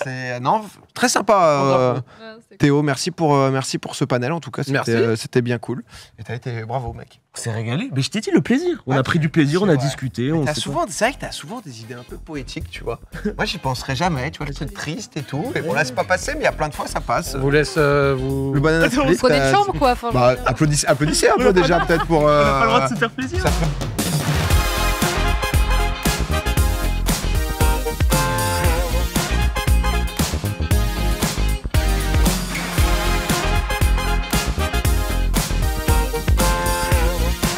Speaker 1: C'est non, très sympa.
Speaker 5: Ouais, c'était
Speaker 1: Théo, merci pour ce panel. En tout cas,
Speaker 2: Merci.
Speaker 1: c'était bien cool. Et t'as été bravo, mec.
Speaker 3: On s'est régalé. Mais je t'ai dit le plaisir. On
Speaker 1: Ouais,
Speaker 3: a pris du plaisir,
Speaker 1: c'est
Speaker 3: on a
Speaker 1: vrai.
Speaker 3: discuté. On
Speaker 1: T'as
Speaker 3: s'est
Speaker 1: souvent, c'est vrai que t'as souvent des idées un peu poétiques, tu vois. Moi, j'y penserais jamais. Tu vois, les trucs tristes et tout. Et bon, là, c'est pas passé, mais il y a plein de fois, ça passe.
Speaker 2: Je vous laisse vous.
Speaker 1: Le banana split.
Speaker 5: Prenez une chambre, quoi. Enfin,
Speaker 1: Bah, applaudissez un peu déjà, peut-être pour.
Speaker 3: pas le droit de se faire plaisir.
Speaker 1: Ça ferait-